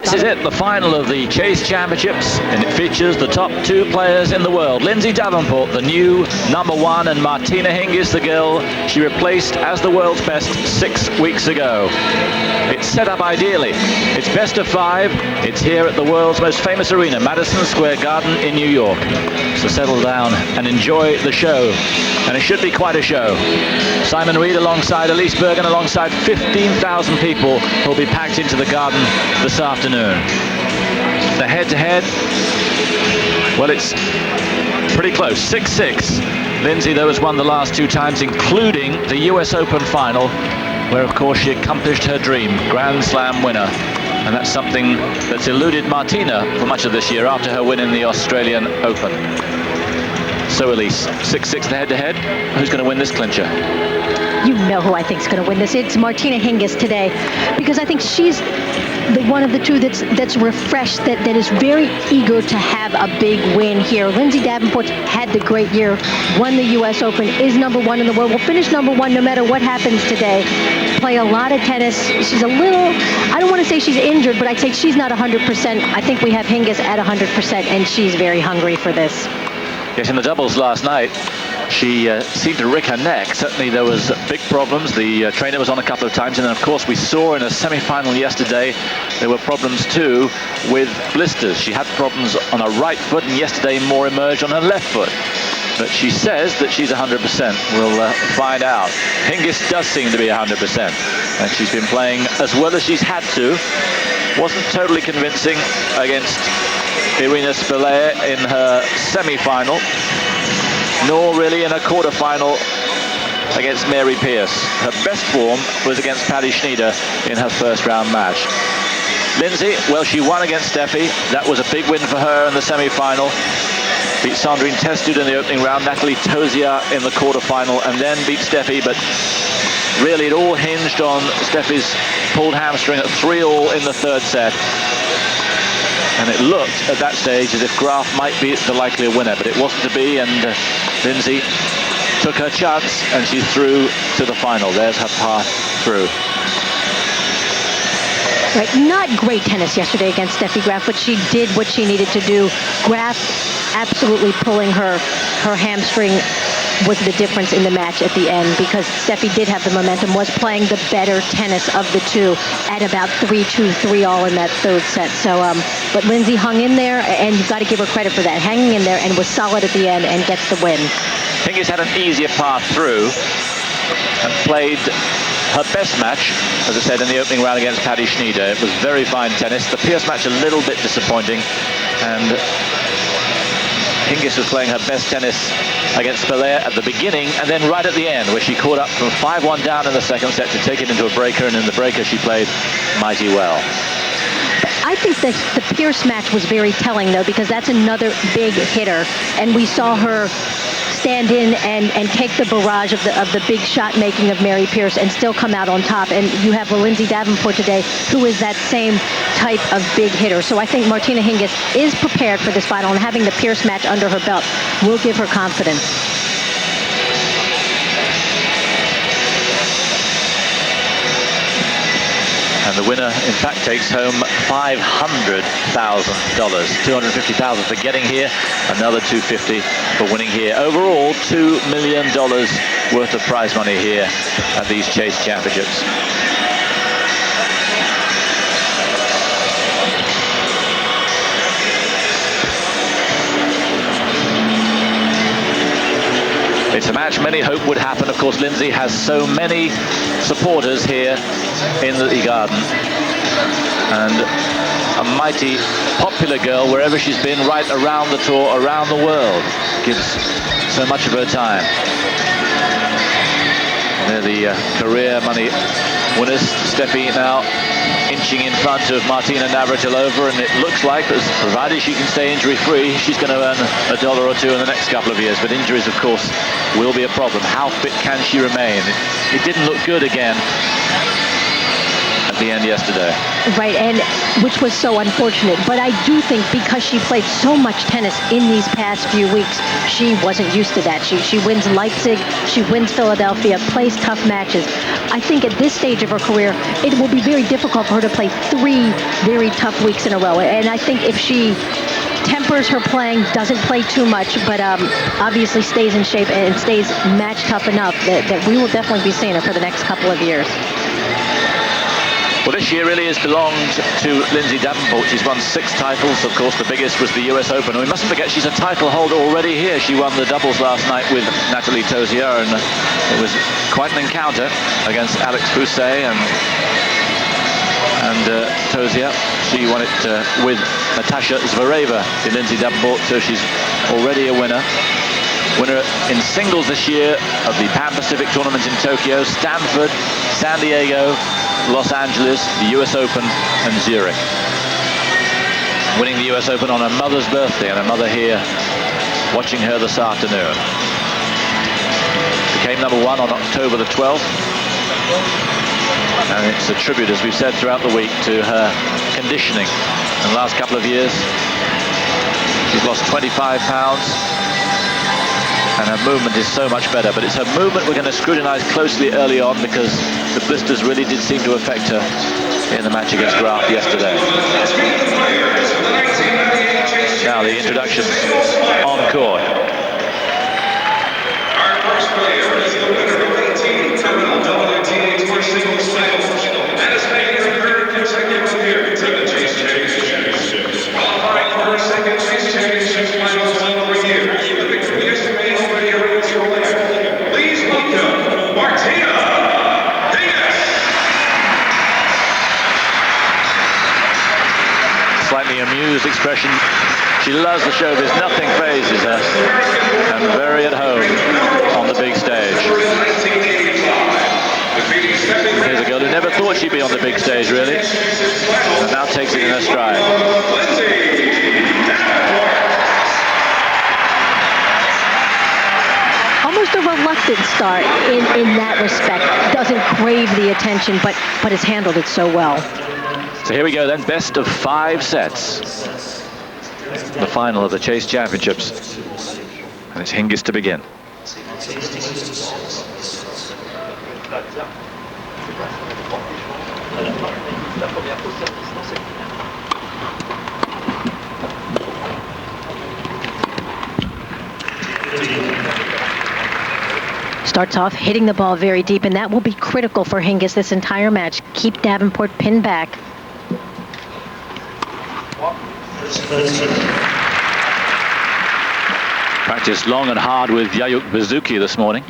This is it, the final of the Chase Championships, and it features the top two players in the world. Lindsay Davenport, the new #1, and Martina Hingis, the girl she replaced as the world's best 6 weeks ago. It's set up ideally. It's best of 5. It's here at the world's most famous arena, Madison Square Garden in New York. So settle down and enjoy the show. And it should be quite a show. Simon Reed alongside Elise Bergen, alongside 15,000 people who will be packed into the garden this afternoon. The head-to-head, well, it's pretty close, 6-6. Lindsay, though, has won the last 2 times, including the US Open final, where, of course, she accomplished her dream, Grand Slam winner. And that's something that's eluded Martina for much of this year after her win in the Australian Open. So, Elise, 6-6 the head-to-head. Who's going to win this clincher? You know who I think is going to win this. It's Martina Hingis today, because I think she's the one of the two that's refreshed, that is very eager to have a big win here. Lindsay Davenport had the great year, won the US Open, is #1 in the world, will finish #1 no matter what happens today. Play a lot of tennis. She's a little, I don't want to say she's injured, but I'd say she's not 100%. I think we have Hingis at 100%, and she's very hungry for this. Yes, in the doubles last night, she seemed to rick her neck. Certainly there was big problems. The trainer was on a couple of times, and then of course we saw in a semi-final yesterday there were problems too with blisters. She had problems on her right foot, and yesterday more emerged on her left foot. But she says that she's 100%. We'll find out. Hingis does seem to be 100%, and she's been playing as well as she's had to. Wasn't totally convincing against Irina Spiller in her semi-final, nor really in a quarter-final against Mary Pierce. Her best form was against Patty Schneider in her first-round match. Lindsay, well, she won against Steffi. That was a big win for her in the semi-final. Beat Sandrine Testud in the opening round, Natalie Tosier in the quarter-final, and then beat Steffi. But really, it all hinged on Steffi's pulled hamstring at 3-all in the third set. And it looked at that stage as if Graf might be the likelier winner, but it wasn't to be, and Lindsay took her chance, and she's through to the final. There's her path through. Right, not great tennis yesterday against Steffi Graf, but she did what she needed to do. Graf absolutely pulling her hamstring was the difference in the match at the end, because Steffi did have the momentum, was playing the better tennis of the two at about 3-2, 3-all in that third set. So, but Lindsay hung in there, and you've got to give her credit for that, hanging in there, and was solid at the end and gets the win. Hingis had an easier path through and played her best match, as I said, in the opening round against Patty Schneider. It was very fine tennis. The Pierce match a little bit disappointing, and Hingis was playing her best tennis against Spiller at the beginning, and then right at the end, where she caught up from 5-1 down in the second set to take it into a breaker, and in the breaker she played mighty well. I think that the Pierce match was very telling, though, because that's another big hitter, and we saw her stand in and take the barrage of the big shot making of Mary Pierce and still come out on top. And you have Lindsay Davenport today, who is that same type of big hitter. So I think Martina Hingis is prepared for this final, and having the Pierce match under her belt will give her confidence. And the winner, in fact, takes home $500,000, $250,000 for getting here, another $250,000 for winning here. Overall, $2 million worth of prize money here at these Chase Championships. It's a match many hope would happen. Of course, Lindsay has so many supporters here in the garden, and a mighty popular girl wherever she's been, right around the tour, around the world. Gives so much of her time. And they're the career money winners. Steffi now inching in front of Martina Navratilova, and it looks like, provided she can stay injury-free, she's going to earn $1 or $2 in the next couple of years. But injuries, of course, will be a problem. How fit can she remain? It didn't look good again. And the end yesterday. Right, and which was so unfortunate. But I do think because she played so much tennis in these past few weeks, she wasn't used to that. She wins Leipzig, she wins Philadelphia, plays tough matches. I think at this stage of her career, it will be very difficult for her to play 3 very tough weeks in a row. And I think if she tempers her playing, doesn't play too much, but obviously stays in shape and stays match tough enough that we will definitely be seeing her for the next couple of years. Well, this year really has belonged to Lindsay Davenport. She's won 6 titles. Of course, the biggest was the US Open. And we mustn't forget she's a title holder already here. She won the doubles last night with Natalie Tozier, and it was quite an encounter against Alex Pousset and Tozier. She won it with Natasha Zvereva in Lindsay Davenport, so she's already a winner. Winner in singles this year of the Pan Pacific tournament in Tokyo, Stanford, San Diego, Los Angeles, the US Open, and Zurich. Winning the US Open on her mother's birthday, and her mother here watching her this afternoon. Became number 1 on October the 12th. And it's a tribute, as we've said throughout the week, to her conditioning. In the last couple of years, she's lost 25 pounds. And her movement is so much better. But it's her movement we're going to scrutinize closely early on, because the blisters really did seem to affect her in the match against Graf yesterday. Now the introductions on court. Our first player is the winner of 18 total WTA Tour Singles titles and is making her 3rd consecutive appearance at the Chase Championships. Qualifying for her 2nd Chase Championships finals win over years. The victorious male player is your winner. Please welcome Martina Hingis. Slightly amused expression. She loves the showbiz. Nothing phases her. And very at home on the big stage. Here's a girl who never thought she'd be on the big stage, really. And now takes it in her stride. Almost a reluctant start in that respect. Doesn't crave the attention, but has handled it so well. So here we go then, best of 5 sets. The final of the Chase Championships. And it's Hingis to begin. Starts off hitting the ball very deep, and that will be critical for Hingis this entire match. Keep Davenport pinned back. Practiced long and hard with Yayuk Bazuki this morning.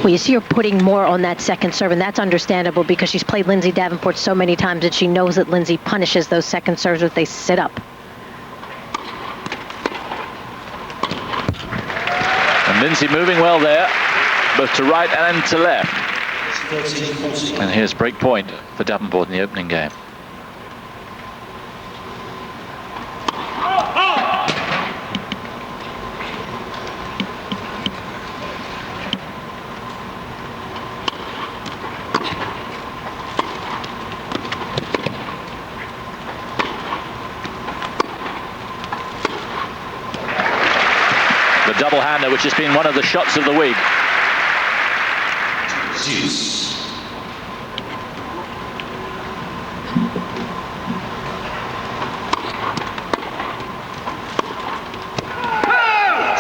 Well, you see her putting more on that second serve, and that's understandable because she's played Lindsay Davenport so many times that she knows that Lindsay punishes those second serves if they sit up. And Lindsay moving well there, both to right and to left. And here's break point for Davenport in the opening game. The double-hander, which has been one of the shots of the week.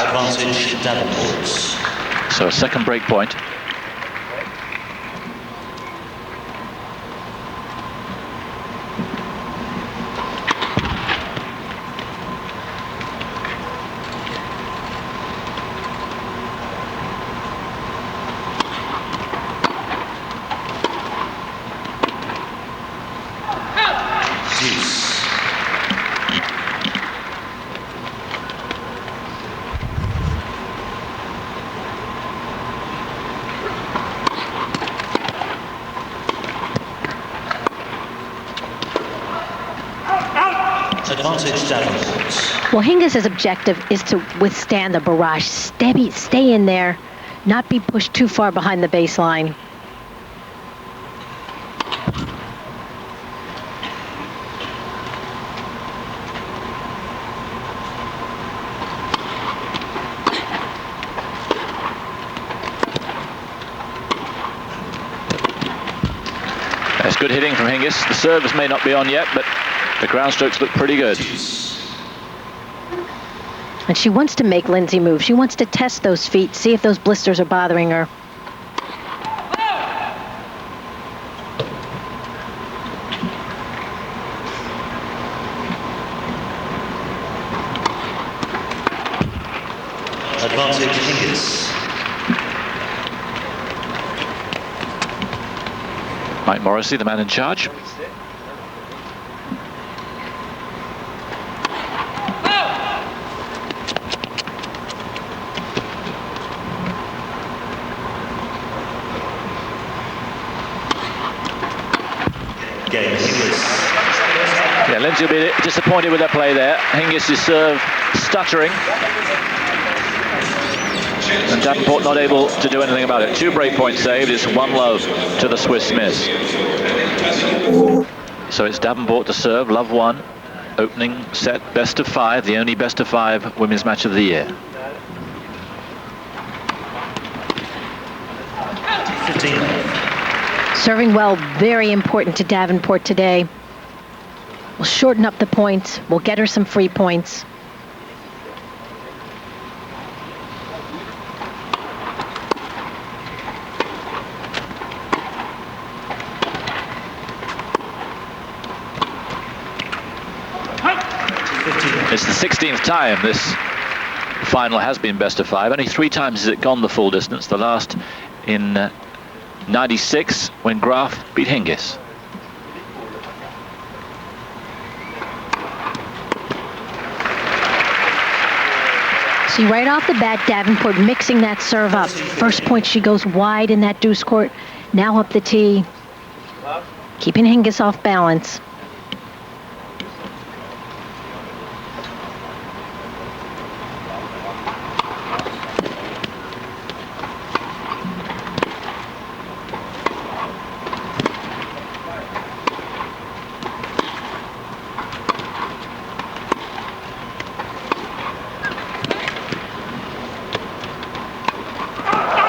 Advantage Davenport. So a second break point. Advantage Davenport. Well, Hingis' objective is to withstand the barrage. Stay in there, not be pushed too far behind the baseline. That's good hitting from Hingis. The service may not be on yet, but the ground strokes look pretty good. And she wants to make Lindsay move. She wants to test those feet, see if those blisters are bothering her. Advantage Hingis. Mike Morrissey, the man in charge. Game Hingis. Yeah, Lindsay will be disappointed with that play there. Hingis' serve stuttering. And Davenport not able to do anything about it. 2 break points saved. It's 1 love to the Swiss miss. So it's Davenport to serve. Love 1. Opening set, best of 5. The only best of 5 women's match of the year. 15. Serving well, very important to Davenport today. We'll shorten up the points. We'll get her some free points. It's the 16th time this final has been best of 5. Only 3 times has it gone the full distance. The last in 96 when Graf beat Hingis. See, right off the bat, Davenport mixing that serve up. First point, she goes wide in that deuce court. Now up the tee. Keeping Hingis off balance.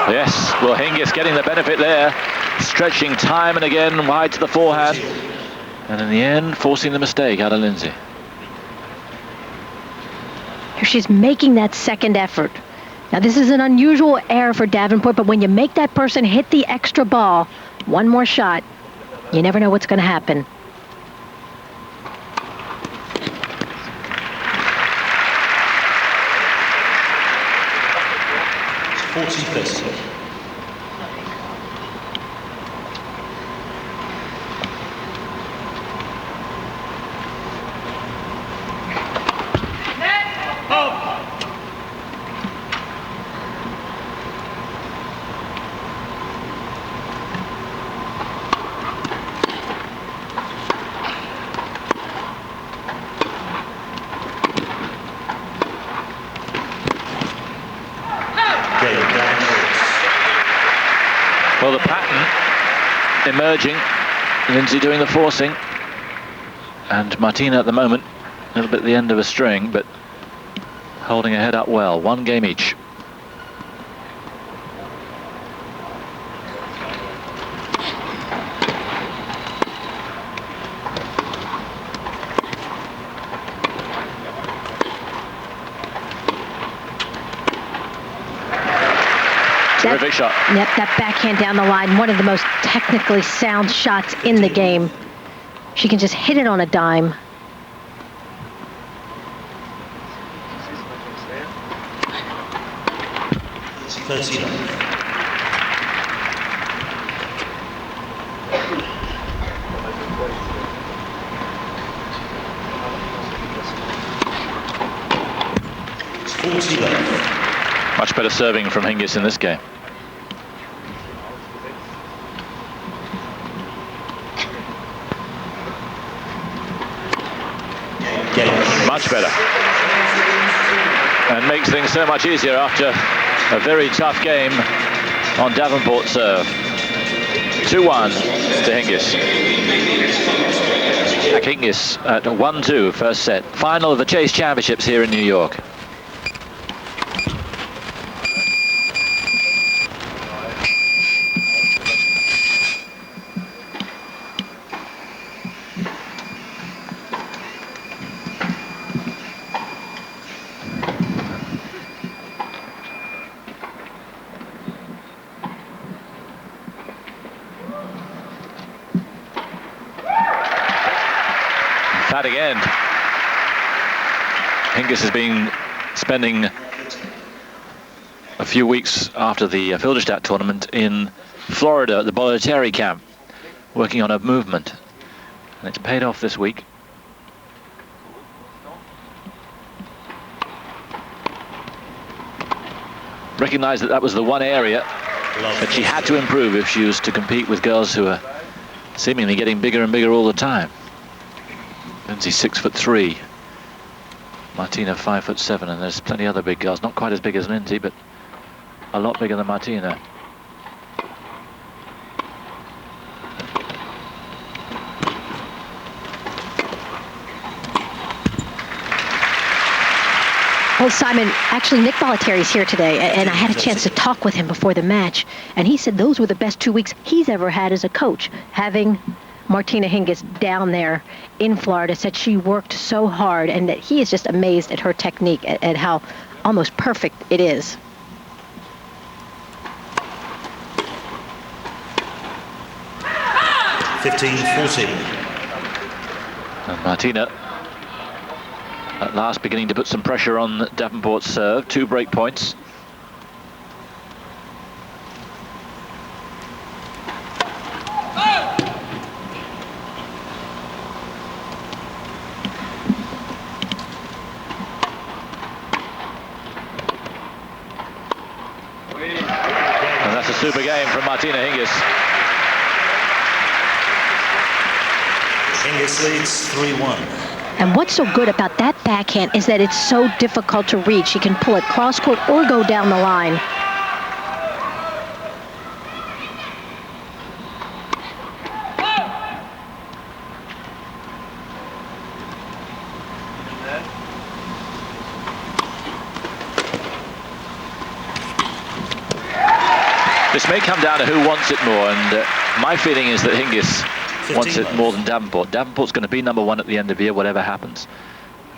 Yes, well, Hingis getting the benefit there, stretching time and again wide to the forehand, and in the end forcing the mistake out of Lindsay. Here she's making that second effort. Now this is an unusual error for Davenport, but when you make that person hit the extra ball, one more shot, you never know what's going to happen. Well, the pattern emerging, Lindsay doing the forcing, and Martina at the moment a little bit at the end of a string, but holding her head up well. 1 game each. Terrific shot. Yep, that backhand down the line, one of the most technically sound shots in the game. She can just hit it on a dime. Much better serving from Hingis in this game. Game. Much better. And makes things so much easier after a very tough game on Davenport's serve. 2-1 to Hingis. Hingis at 1-2 first set. Final of the Chase Championships here in New York. That again. Hingis has been spending a few weeks after the Filderstadt tournament in Florida at the WTA camp, working on a movement, and it's paid off this week. Recognized that that was the one area that she had to improve if she was to compete with girls who are seemingly getting bigger and bigger all the time. Lindsay 6'3", Martina 5'7", and there's plenty of other big girls, not quite as big as Lindsay, but a lot bigger than Martina. Well, Simon, actually Nick Bollettieri's here today, and I had a chance to talk with him before the match, and he said those were the best 2 weeks he's ever had as a coach, having Martina Hingis down there in Florida. Said she worked so hard, and that he is just amazed at her technique, at how almost perfect it is. And Martina at last beginning to put some pressure on Davenport's serve. 2 break points. Super game from Martina Hingis. Hingis leads 3-1. And what's so good about that backhand is that it's so difficult to reach. She can pull it cross court or go down the line. This may come down to who wants it more, and my feeling is that Hingis wants it more than Davenport. Davenport's going to be #1 at the end of the year, whatever happens.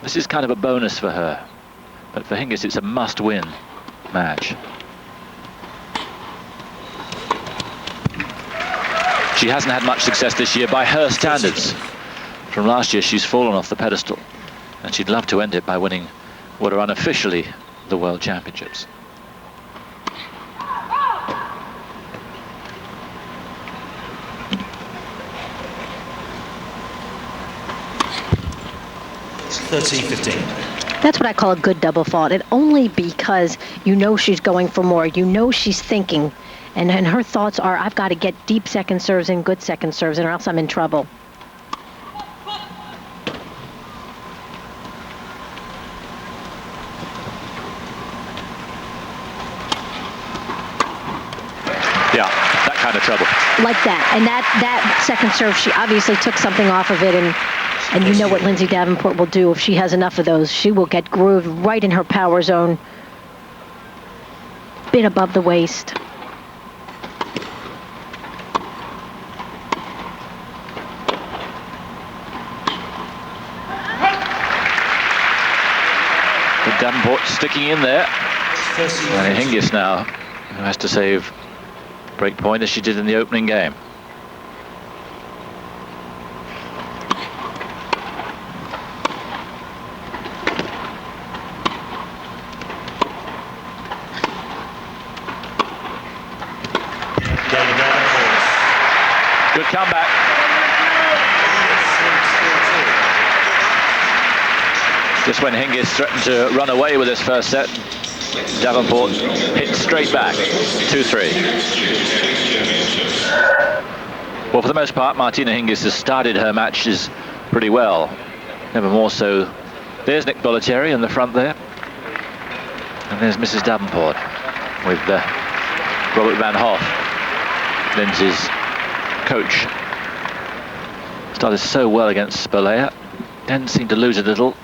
This is kind of a bonus for her, but for Hingis it's a must-win match. She hasn't had much success this year by her standards. From last year she's fallen off the pedestal, and she'd love to end it by winning what are unofficially the World Championships. That's what I call a good double fault, and only because you know she's going for more, you know she's thinking, and her thoughts are, I've got to get deep second serves and good second serves, or else I'm in trouble. Yeah, that kind of trouble. Like that, and that second serve, she obviously took something off of it, and you know what Lindsay Davenport will do if she has enough of those. She will get grooved right in her power zone, bit above the waist. But Davenport sticking in there. And Hingis now, who has to save break point as she did in the opening game. Good comeback. Just when Hingis threatened to run away with this first set, Davenport hit straight back. 2-3. Well, for the most part, Martina Hingis has started her matches pretty well. Never more so There's Nick Bollettieri in the front there. And there's Mrs. Davenport with Robert Van Hoff, Lindsay's coach. Started so well against Spolea, then seemed to lose a little,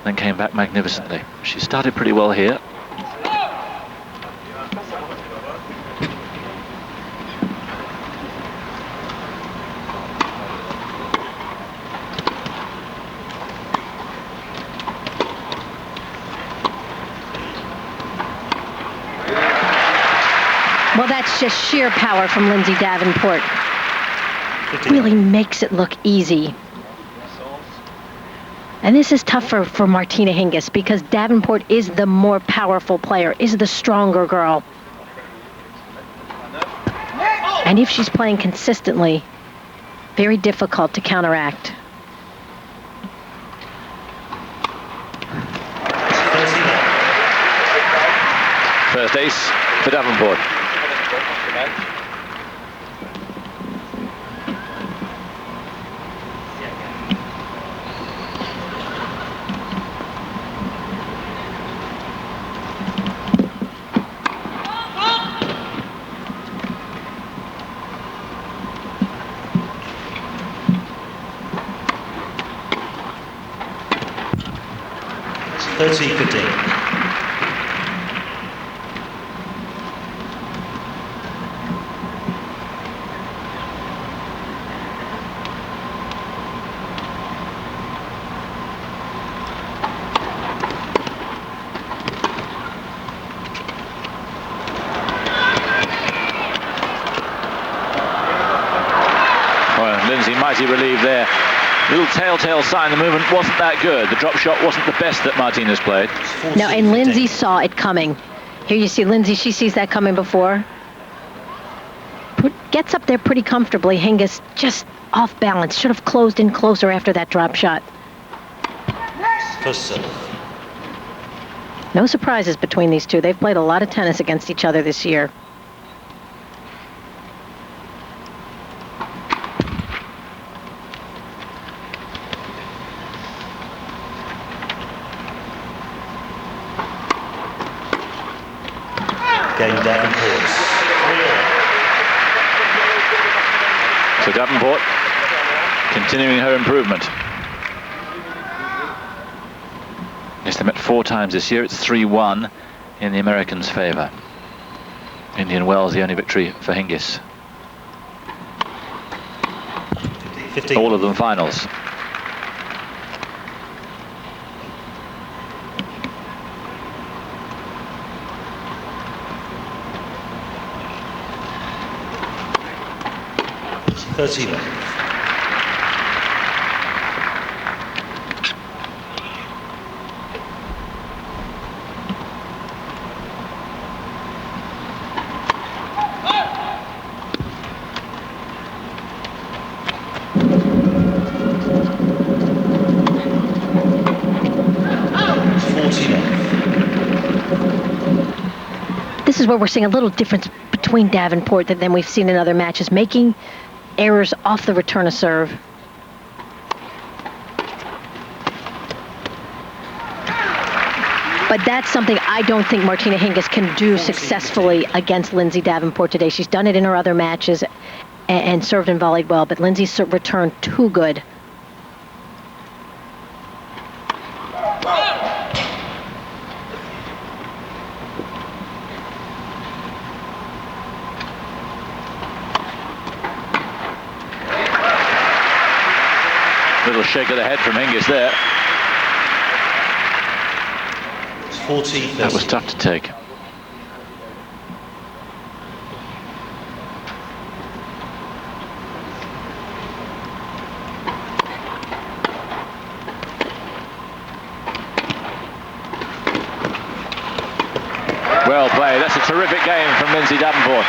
then came back magnificently. She started pretty well here. Well, that's just sheer power from Lindsay Davenport. Really makes it look easy. And this is tough for Martina Hingis because Davenport is the more powerful player, is the stronger girl. And if she's playing consistently, very difficult to counteract. First ace for Davenport. Lindsay mighty relieved there. Little telltale sign the movement wasn't that good. The drop shot wasn't the best that Martina's played. No, and Lindsay saw it coming. Here you see Lindsay, she sees that coming before. Gets up there pretty comfortably. Hingis just off balance. Should have closed in closer after that drop shot. No surprises between these two. They've played a lot of tennis against each other this year. Davenport. So Davenport continuing her improvement. Yes, they met 4 times this year. It's 3-1 in the Americans' favour. Indian Wells the only victory for Hingis. 15. All of them finals. This is where we're seeing a little difference between Davenport than we've seen in other matches, making errors off the return of serve. But that's something I don't think Martina Hingis can do successfully against Lindsay Davenport today. She's done it in her other matches and served and volleyed well, but Lindsay's return too good. Little shake of the head from Hingis there. 40. That was tough to take. Well played. That's a terrific game from Lindsay Davenport.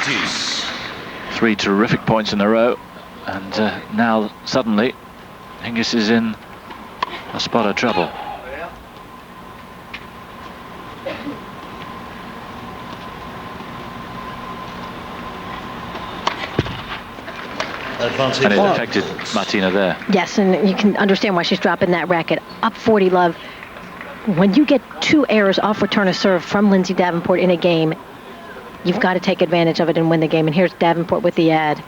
Deuce. 3 terrific points in a row, and now suddenly Hingis is in a spot of trouble. Advantage. And it affected Martina there. Yes, and you can understand why she's dropping that racket. Up 40 love. When you get 2 errors off return of serve from Lindsay Davenport in a game, you've got to take advantage of it and win the game. And here's Davenport with the ad.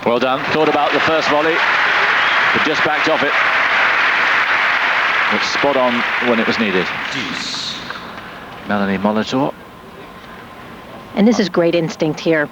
Well done. Thought about the first volley, but just backed off it. It's spot on when it was needed. Deuce. Melanie Molitor. And this is great instinct here.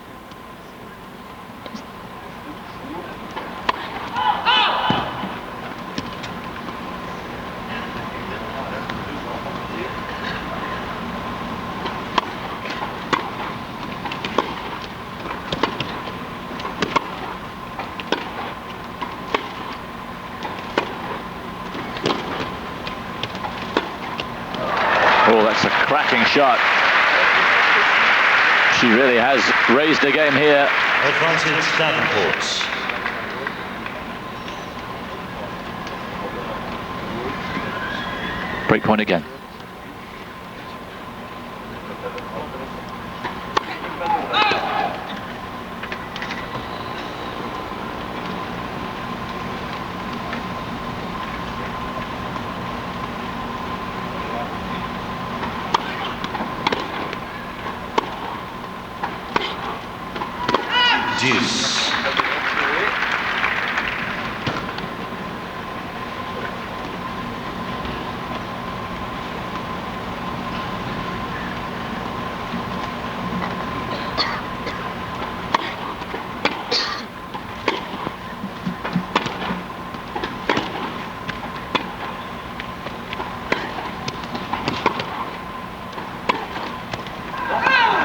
Oh, that's a cracking shot. She really has raised the game here. Advantage Davenport. Break point again. Deuce.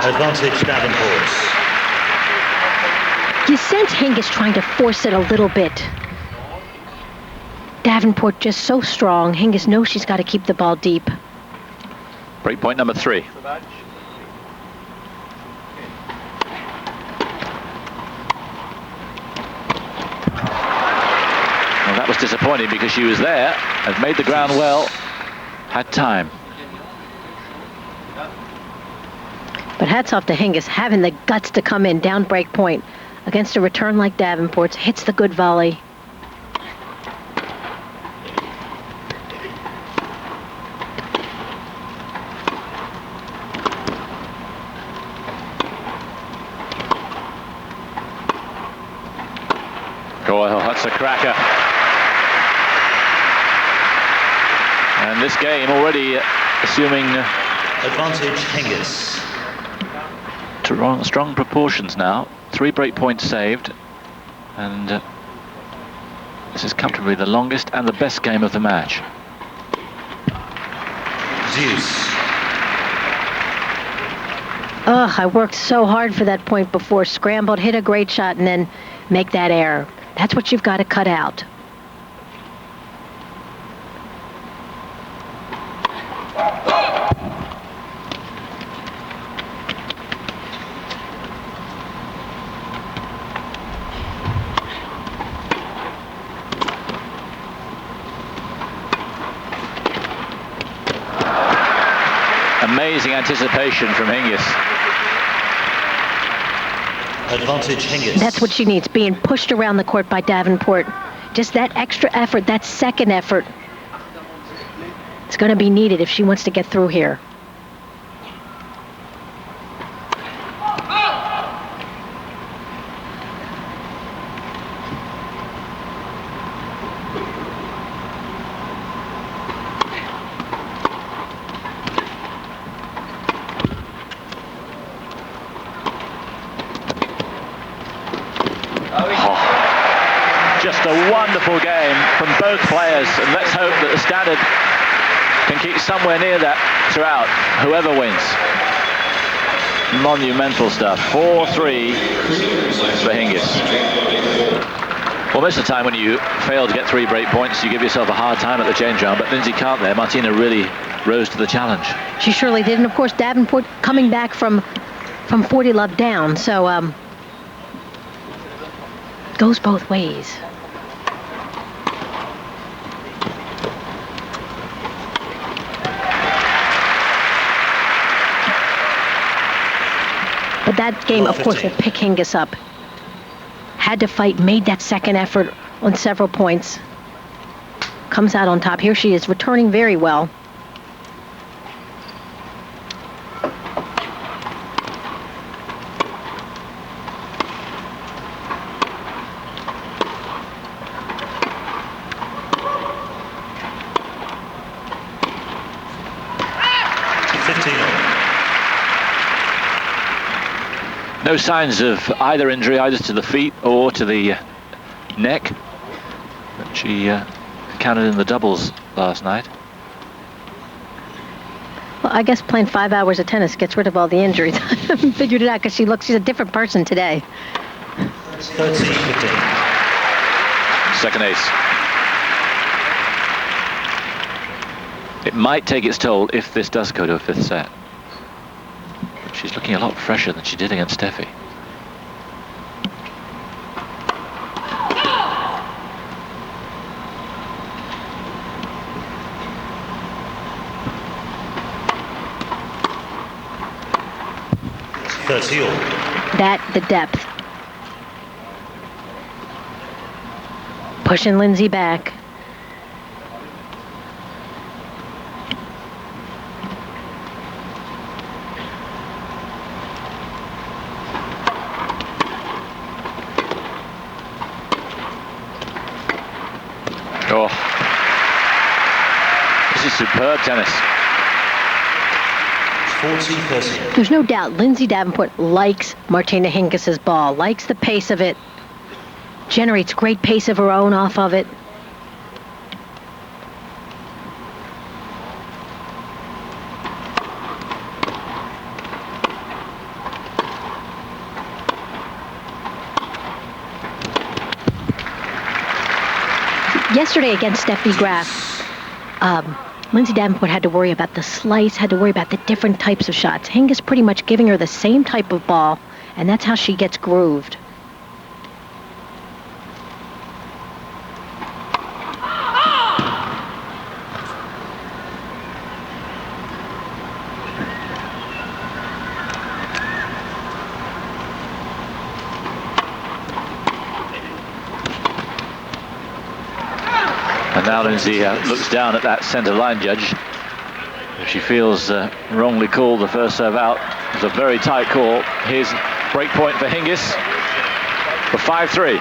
Advantage Davenport. You sense Hingis trying to force it a little bit. Davenport just so strong. Hingis knows she's got to keep the ball deep. Break point number 3. Well, that was disappointing because she was there, had made the ground well, had time. But hats off to Hingis, having the guts to come in down break point against a return like Davenport's, hits the good volley. Oh, that's a cracker. And this game already assuming Advantage Hingis. strong proportions now. 3 break points saved, and this is comfortably the longest and the best game of the match. Deuce. Ugh, I worked so hard for that point before. Scrambled, hit a great shot, and then make that error. That's what you've got to cut out. Amazing anticipation from Hingis. Advantage Hingis. That's what she needs, being pushed around the court by Davenport. Just that extra effort, that second effort. It's going to be needed if she wants to get through here. Just a wonderful game from both players, and let's hope that the standard can keep somewhere near that throughout, whoever wins. Monumental stuff. 4-3 for Hingis. Well, most of the time when you fail to get 3 break points, you give yourself a hard time at the change round, but Lindsay can't there. Martina really rose to the challenge. She surely did, and of course Davenport coming back from 40 love down, so goes both ways. But that game, of course, will pick Hingis up. Had to fight, made that second effort on several points. Comes out on top. Here she is, returning very well. No signs of either injury, either to the feet or to the neck, that she encountered in the doubles last night. Well, I guess playing 5 hours of tennis gets rid of all the injuries. I haven't figured it out because she's a different person today. 13-15. Second ace. It might take its toll if this does go to a fifth set. She's looking a lot fresher than she did against Steffi. That, the depth. Pushing Lindsay back. Oh, this is superb tennis. 40-30. There's no doubt Lindsay Davenport likes Martina Hingis's ball, likes the pace of it, generates great pace of her own off of it. Yesterday against Steffi Graf, Lindsay Davenport had to worry about the slice, had to worry about the different types of shots. Hingis pretty much giving her the same type of ball, and that's how she gets grooved. And now Lindsay looks down at that centre line judge. If she feels wrongly called the first serve out, it's a very tight call. Here's break point for Hingis for 5-3.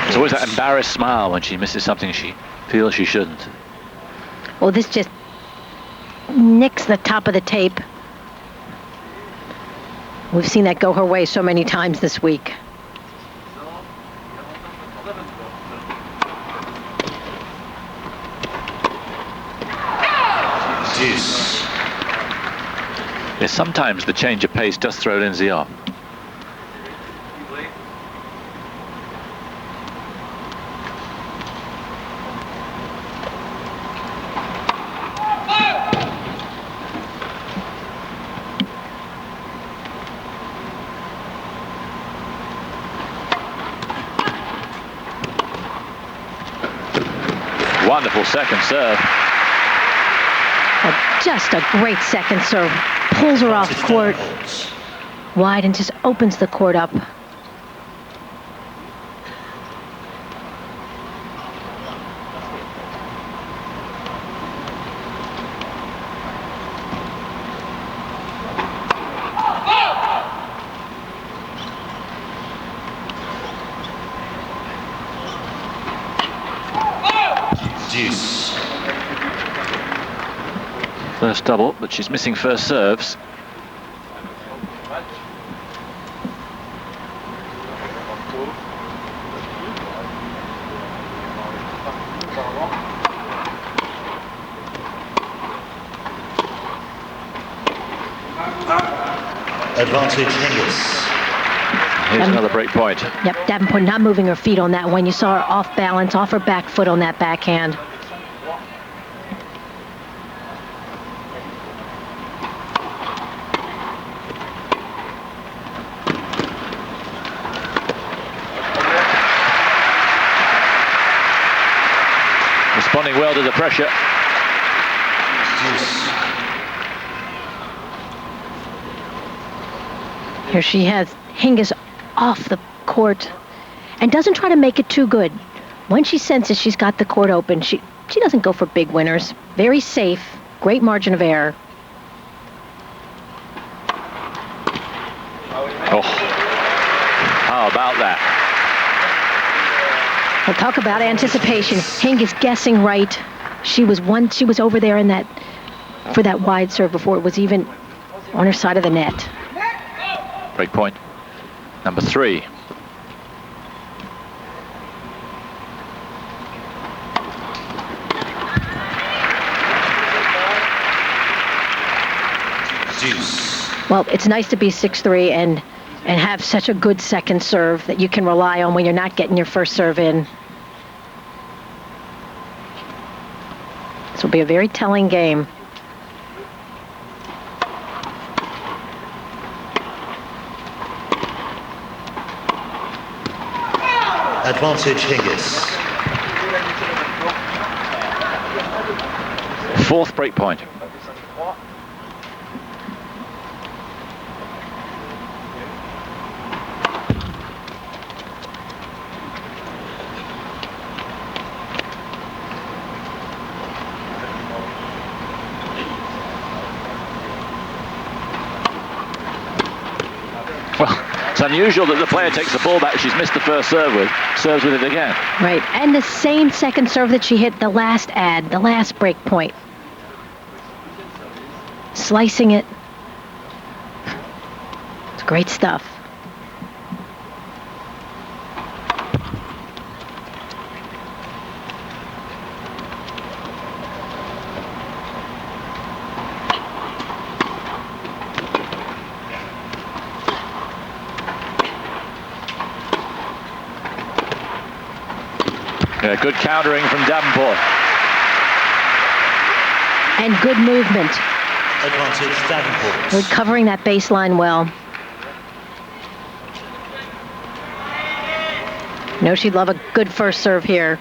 There's always that embarrassed smile when she misses something she feels she shouldn't. Well, this just nicks the top of the tape. We've seen that go her way so many times this week. Deuce. Yes, sometimes the change of pace does throw Lindsay off. Wonderful second serve. Just a great second serve. Pulls her off court wide and just opens the court up. Deuce. First double, but she's missing first serves. Advantage Hingis. Here's another break point. Yep, Davenport not moving her feet on that one. You saw her off balance, off her back foot on that backhand. Responding well to the pressure. Deuce. Here she has Hingis off the court and doesn't try to make it too good. When she senses she's got the court open, she doesn't go for big winners. Very safe, great margin of error. Oh, how about that? We'll talk about anticipation. Hingis guessing right. She was over there in that for that wide serve before it was even on her side of the net. Break point number 3. Deuce. Well, it's nice to be 6'3" and have such a good second serve that you can rely on when you're not getting your first serve in. This will be a very telling game. Advantage Hingis. 4th break point. Well, it's unusual that the player takes the ball back she's missed the first serve with, serves with it again. Right, and the same second serve that she hit the last ad, the last break point. Slicing it. It's great stuff. Yeah, good countering from Davenport. And good movement. Advantage Davenport. We're covering that baseline well. Know she'd love a good first serve here.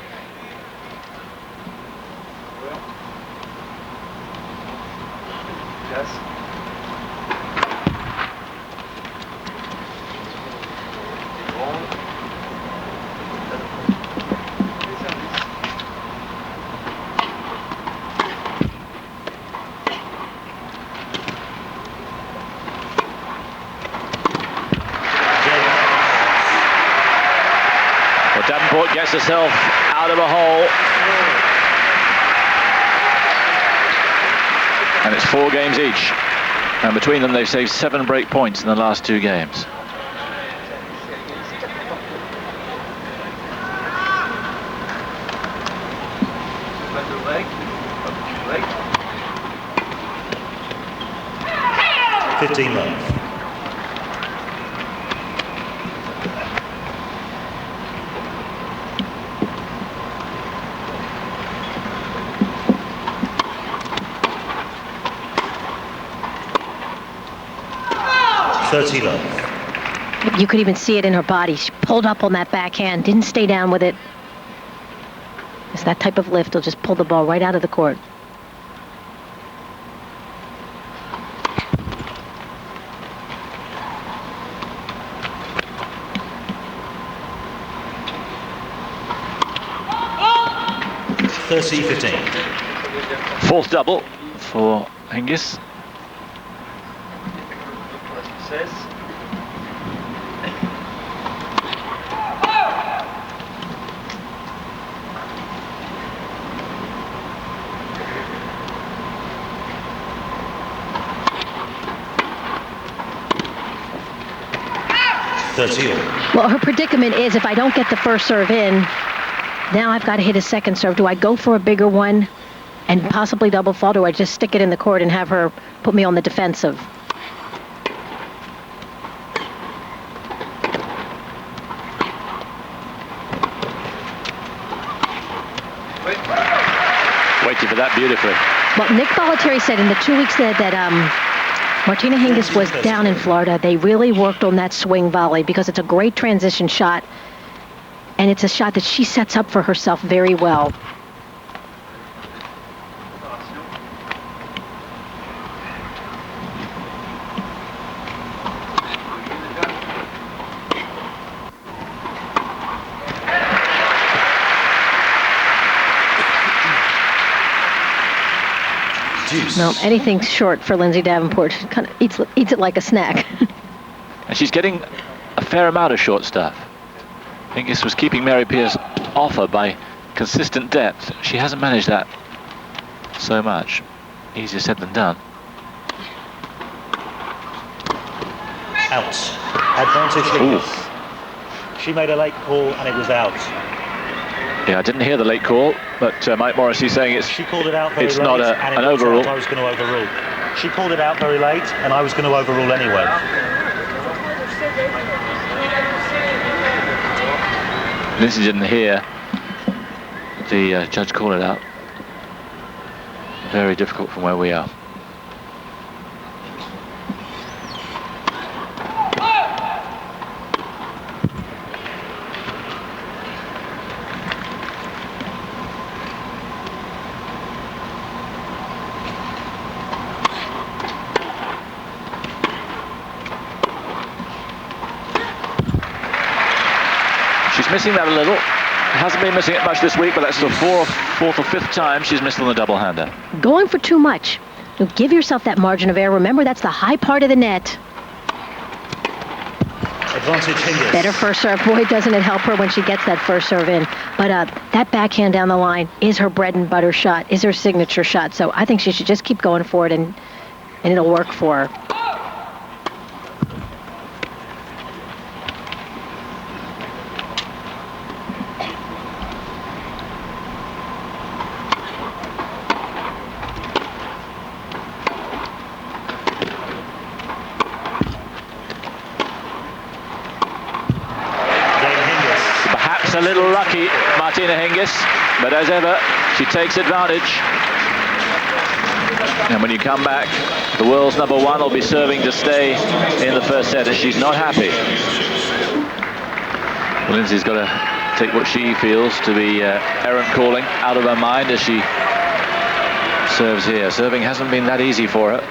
Davenport gets herself out of a hole. And it's 4 games each. And between them, they've saved 7 break points in the last 2 games. $15 love. $30 love. You could even see it in her body. She pulled up on that backhand, didn't stay down with it. It's that type of lift. Will just pull the ball right out of the court. $30-15. 4th double for Hingis. 30 all. Well, her predicament is if I don't get the first serve in, now I've got to hit a second serve. Do I go for a bigger one and possibly double fault, or do I just stick it in the court and have her put me on the defensive? Waited for that beautifully. Well, Nick Bollettieri said in the 2 weeks that Martina Hingis was down in Florida, they really worked on that swing volley because it's a great transition shot, and it's a shot that she sets up for herself very well. No, anything short for Lindsay Davenport. She kind of eats it like a snack. And she's getting a fair amount of short stuff. Hingis was keeping Mary Pierce off her by consistent depth. She hasn't managed that so much. Easier said than done. Out. Advantage Hingis. She made a late call and it was out. Yeah, I didn't hear the late call, but Mike Morrissey saying she called it out very it's late not an overrule. I was going to overrule. She called it out very late, and I was going to overrule anyway. Lindsay didn't hear the judge call it out. Very difficult from where we are. Missing that a little. Hasn't been missing it much this week, but that's the fourth or fifth time she's missed on the double-hander. Going for too much. Give yourself that margin of error. Remember, that's the high part of the net. Advantage Hingis. Better first serve. Boy, doesn't it help her when she gets that first serve in. But that backhand down the line is her bread and butter shot, is her signature shot. So I think she should just keep going for it, and it'll work for her. A little lucky, Martina Hingis, but as ever, she takes advantage. And when you come back, the world's number one will be serving to stay in the first set, and she's not happy. Well, Lindsay's got to take what she feels to be errant calling out of her mind as she serves here. Serving hasn't been that easy for her.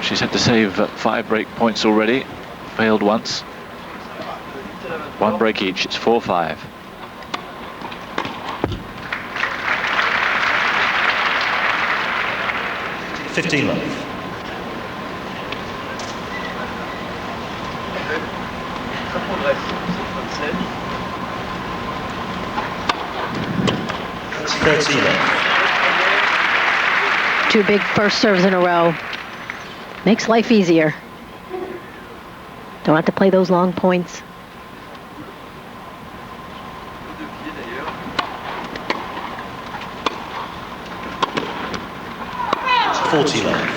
She's had to save 5 break points already. Failed once. 1 break each. It's 4-5. $15 love. It's 13 love. 2 big first serves in a row. Makes life easier. Don't have to play those long points. It's 40 love.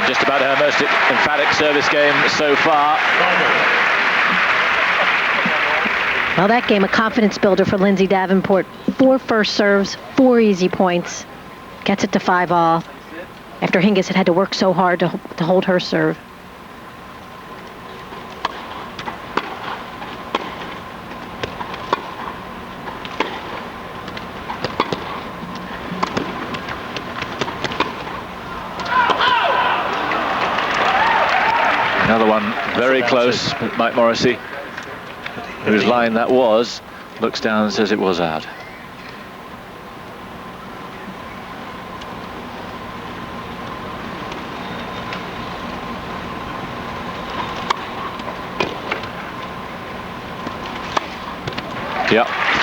Just about her most emphatic service game so far. Well, that game, a confidence builder for Lindsay Davenport. 4 first serves, 4 easy points. Gets it to 5-all. After Hingis had to work so hard to hold her serve. Another one very close, but Mike Morrissey, whose line that was, looks down and says it was out.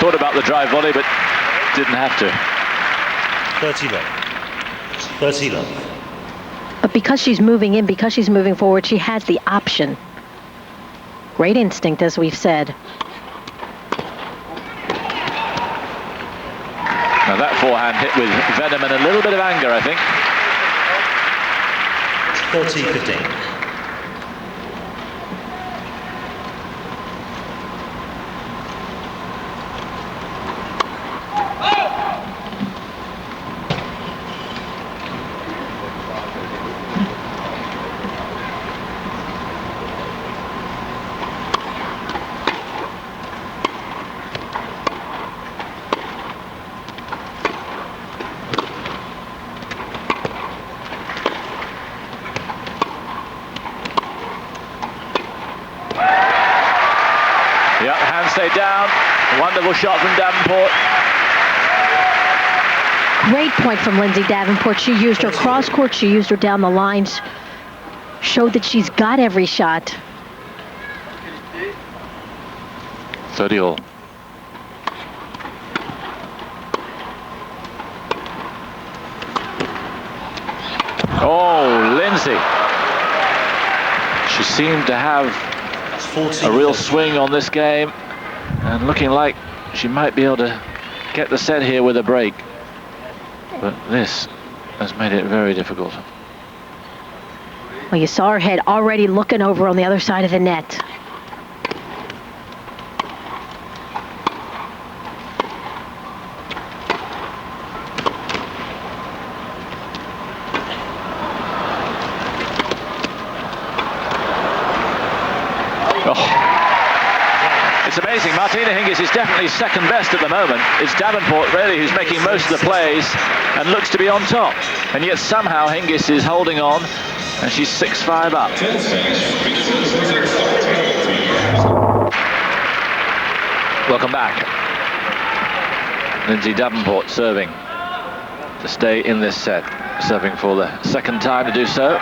Thought about the drive volley, but didn't have to. 30 love. 30 love. But because she's moving in, because she's moving forward, she has the option. Great instinct, as we've said. Now that forehand hit with venom and a little bit of anger, I think. 30-15. Stay down. Wonderful shot from Davenport. Great point from Lindsay Davenport. She used her cross court. She used her down the lines. Showed that she's got every shot. 30 all. Oh, Lindsay. She seemed to have a real swing on this game. And looking like she might be able to get the set here with a break. But this has made it very difficult. Well, you saw her head already looking over on the other side of the net. It's amazing. Martina Hingis is definitely second best at the moment. It's Davenport really who's making most of the plays and looks to be on top. And yet somehow Hingis is holding on and she's 6-5 up. Welcome back. Lindsay Davenport serving to stay in this set. Serving for the second time to do so.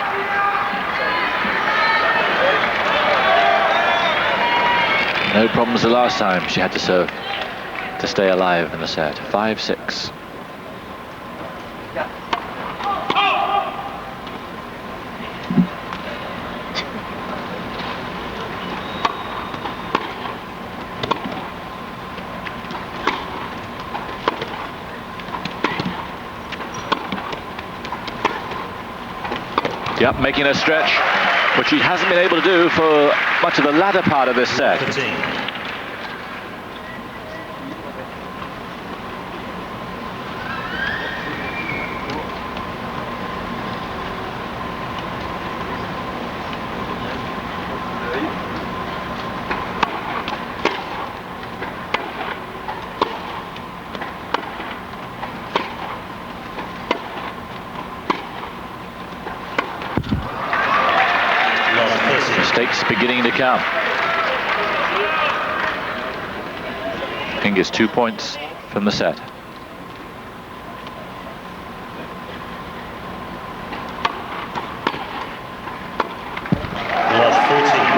No problems the last time she had to serve to stay alive in the set. 5-6. Yep, making a stretch, which she hasn't been able to do for much of the latter part of this set. 15. Mistakes beginning to come. Hingis 2 points from the set.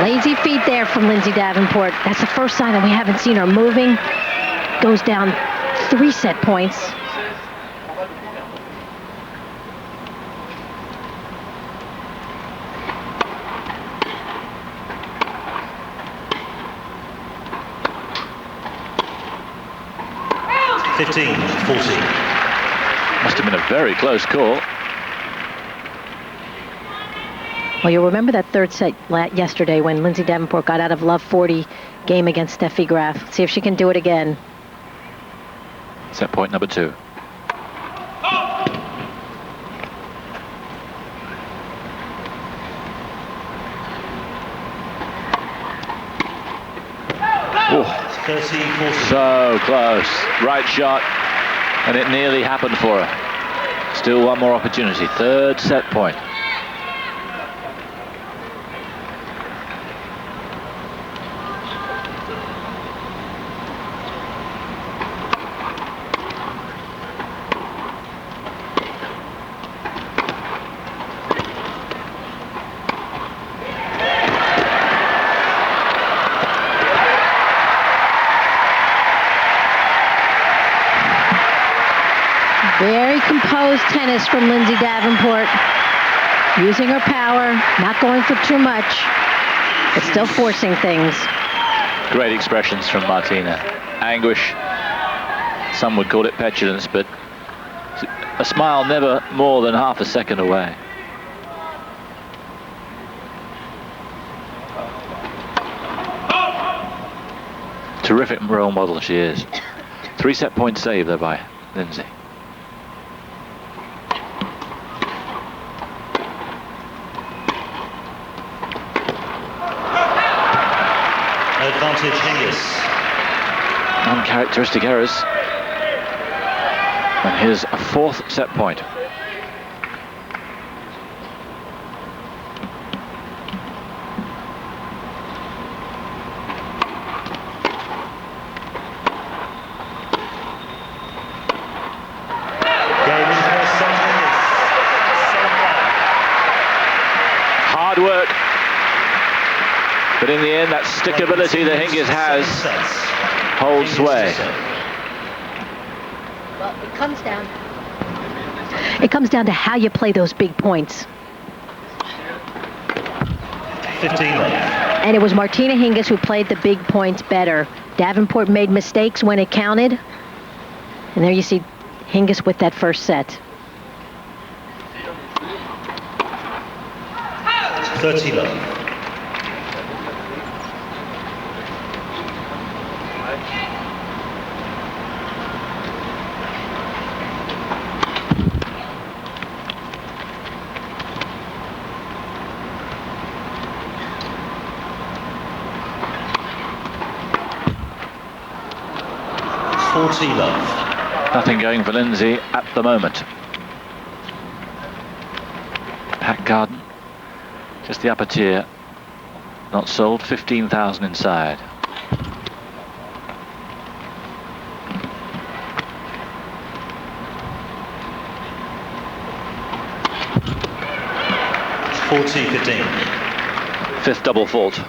Lazy feet there from Lindsay Davenport. That's the first sign that we haven't seen her moving. Goes down 3 set points. Must have been a very close call. Well, you'll remember that third set yesterday when Lindsay Davenport got out of love 40 game against Steffi Graf. See if she can do it again. Set point number 2. So close. Right shot, and it nearly happened for her. Still one more opportunity. Third set point. tennis from Lindsay Davenport. Using her power, not going for too much, but still forcing things. Great expressions from Martina. Anguish, some would call it petulance, but a smile never more than half a second away. Terrific role model she is. 3-set point save there by Lindsay. Advantage Hingis. Uncharacteristic errors. And here's a 4th set point. Hard work. But in the end, that stickability that Hingis has holds sway. Well, it comes down to how you play those big points. 15 left. And it was Martina Hingis who played the big points better. Davenport made mistakes when it counted. And there you see Hingis with that first set. 30 left. Love. Nothing going for Lindsay at the moment. Packed garden, just the upper tier, not sold, 15,000 inside. $40-15. 5th double fault.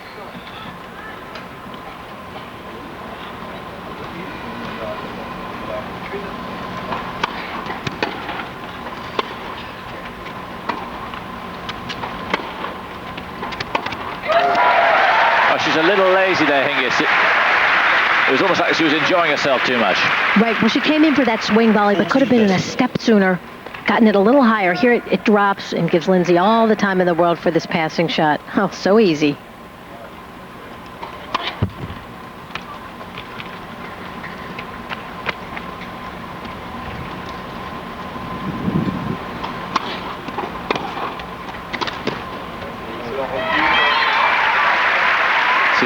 She's a little lazy there, Hingis. It was almost like she was enjoying herself too much. Right, well, she came in for that swing volley, but could have been in a step sooner, gotten it a little higher. Here it drops and gives Lindsay all the time in the world for this passing shot. Oh, so easy.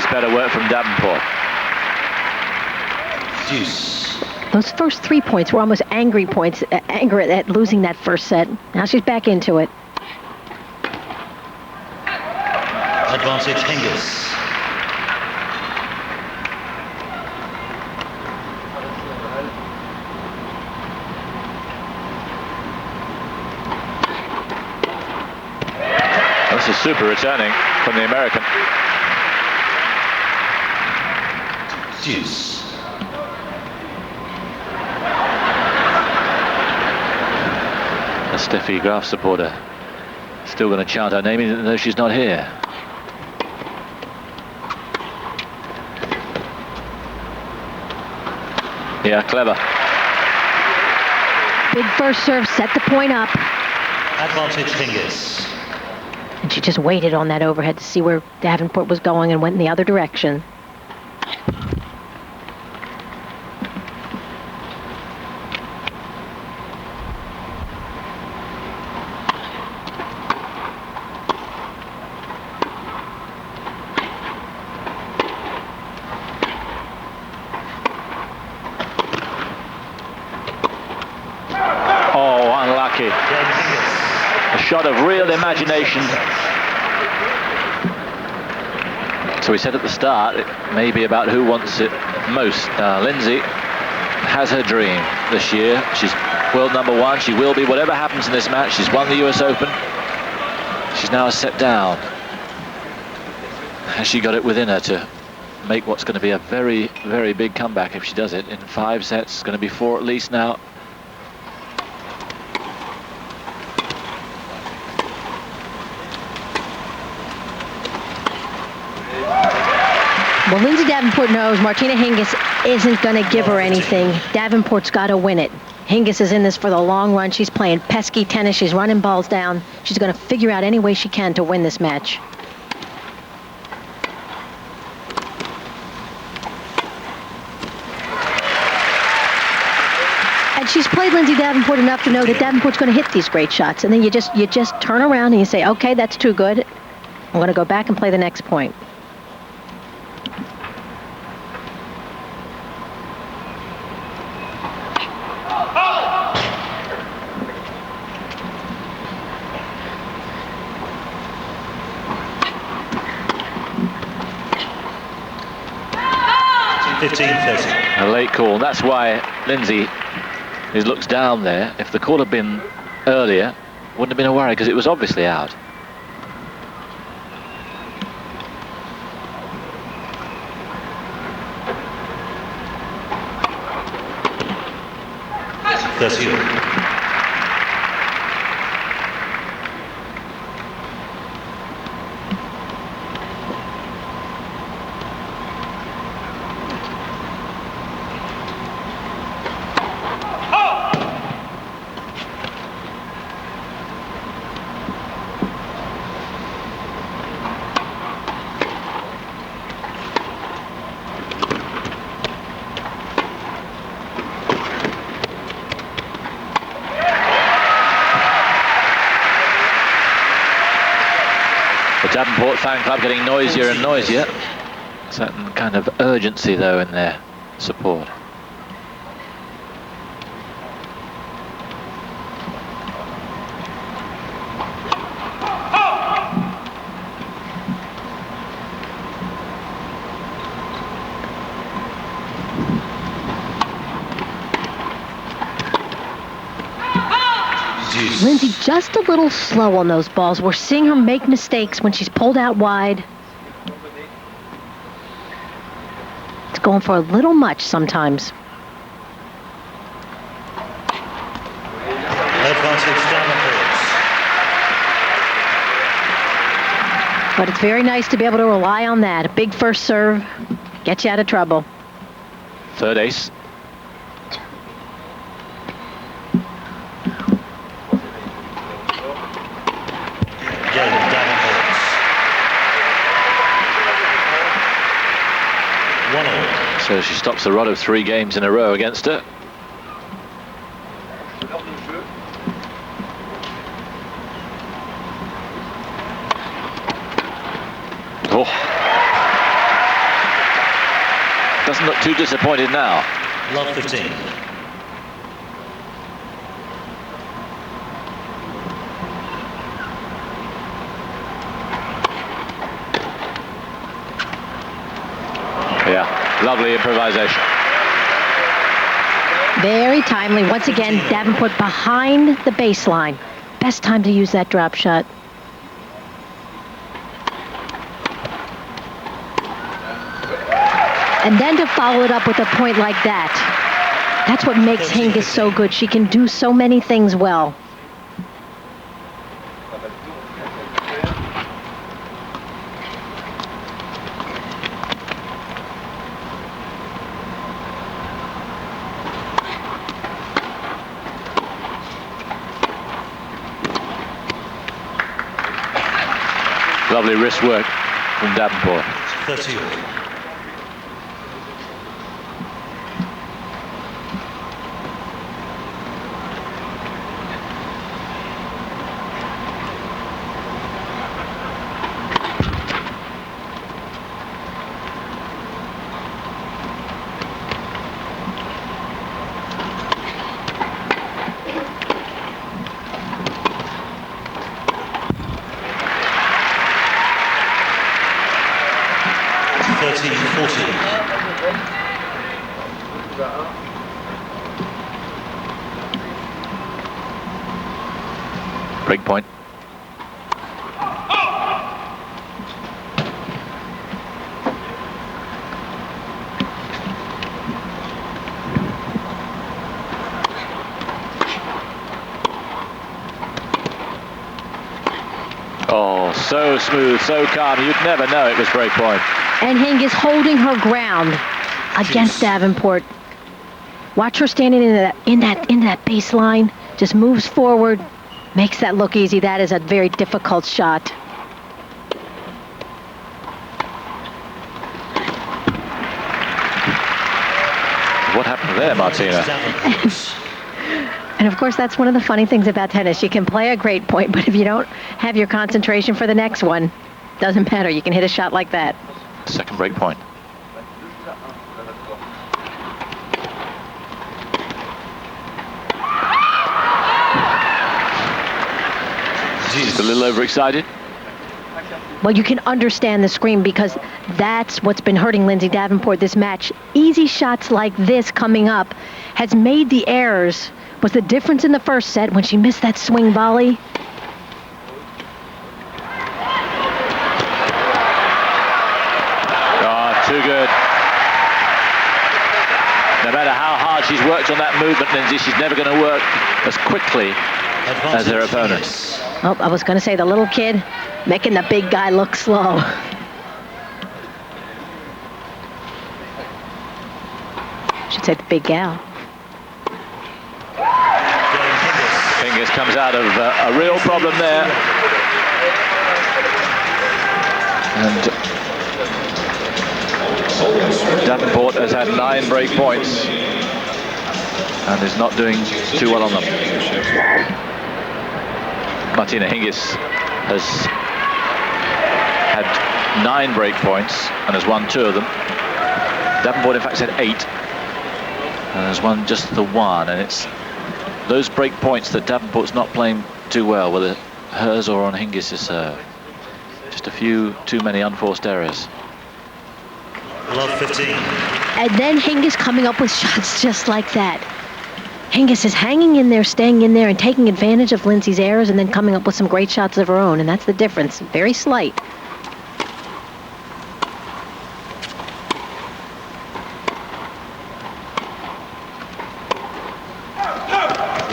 Better work from Davenport. Deuce. Those first 3 points were almost angry points, anger at losing that first set. Now she's back into it. Advantage Hingis. This is super returning from the American. Deuce. A Steffi Graf supporter still going to chant her name even though she's not here. Yeah, clever. Big first serve, set the point up. Advantage Hingis. And she just waited on that overhead to see where Davenport was going and went in the other direction. A shot of real imagination. So we said at the start, it may be about who wants it most. Lindsay has her dream this year. She's world #1. She will be, whatever happens in this match. She's won the US Open. She's now a set down. Has she got it within her to make what's going to be a very, very big comeback if she does it in 5 sets? It's going to be 4 at least now. Well, Lindsay Davenport knows Martina Hingis isn't going to give her anything. Davenport's got to win it. Hingis is in this for the long run. She's playing pesky tennis. She's running balls down. She's going to figure out any way she can to win this match. And she's played Lindsay Davenport enough to know that Davenport's going to hit these great shots. And then you just turn around and you say, okay, that's too good. I'm going to go back and play the next point. A late call. That's why Lindsay looks down there. If the call had been earlier, wouldn't have been a worry because it was obviously out. That's you. The Davenport fan club getting noisier and noisier. Certain kind of urgency, though, in their support. Lindsay just a little slow on those balls. We're seeing her make mistakes when she's pulled out wide. It's going for a little much sometimes. Advantage Davenport. But it's very nice to be able to rely on that. A big first serve gets you out of trouble. Third ace. So she stops the run of 3 games in a row against her. Oh. Doesn't look too disappointed now. Love 15. Yeah. Lovely improvisation. Very timely. Once again, Davenport behind the baseline. Best time to use that drop shot. And then to follow it up with a point like that. That's what makes Hingis so good. She can do so many things well. Lovely wrist work from Davenport. 30. Break point. Oh, so smooth, so calm. You'd never know it was break point. And Hingis holding her ground against Davenport. Watch her standing in that baseline. Just moves forward, makes that look easy. That is a very difficult shot. What happened there, Martina? And of course, that's one of the funny things about tennis. You can play a great point, but if you don't have your concentration for the next one, doesn't matter. You can hit a shot like that. Second break point. She's a little overexcited. Well, you can understand the scream because that's what's been hurting Lindsay Davenport this match. Easy shots like this coming up has made the errors. Was the difference in the first set when she missed that swing volley? Oh, too good. No matter how hard she's worked on that movement, Lindsay, she's never going to work as quickly as her opponent. Oh, I was going to say the little kid making the big guy look slow. Should say the big gal. Hingis comes out of a real problem there. And Davenport has had 9 break points and is not doing too well on them. Martina Hingis has had 9 break points and has won 2 of them. Davenport, in fact, had 8 and has won just the 1. And it's those break points that Davenport's not playing too well, whether hers or on Hingis' serve. Just a few too many unforced errors. Love 15. And then Hingis coming up with shots just like that. Hingis is hanging in there, staying in there, and taking advantage of Lindsay's errors and then coming up with some great shots of her own, and that's the difference. Very slight.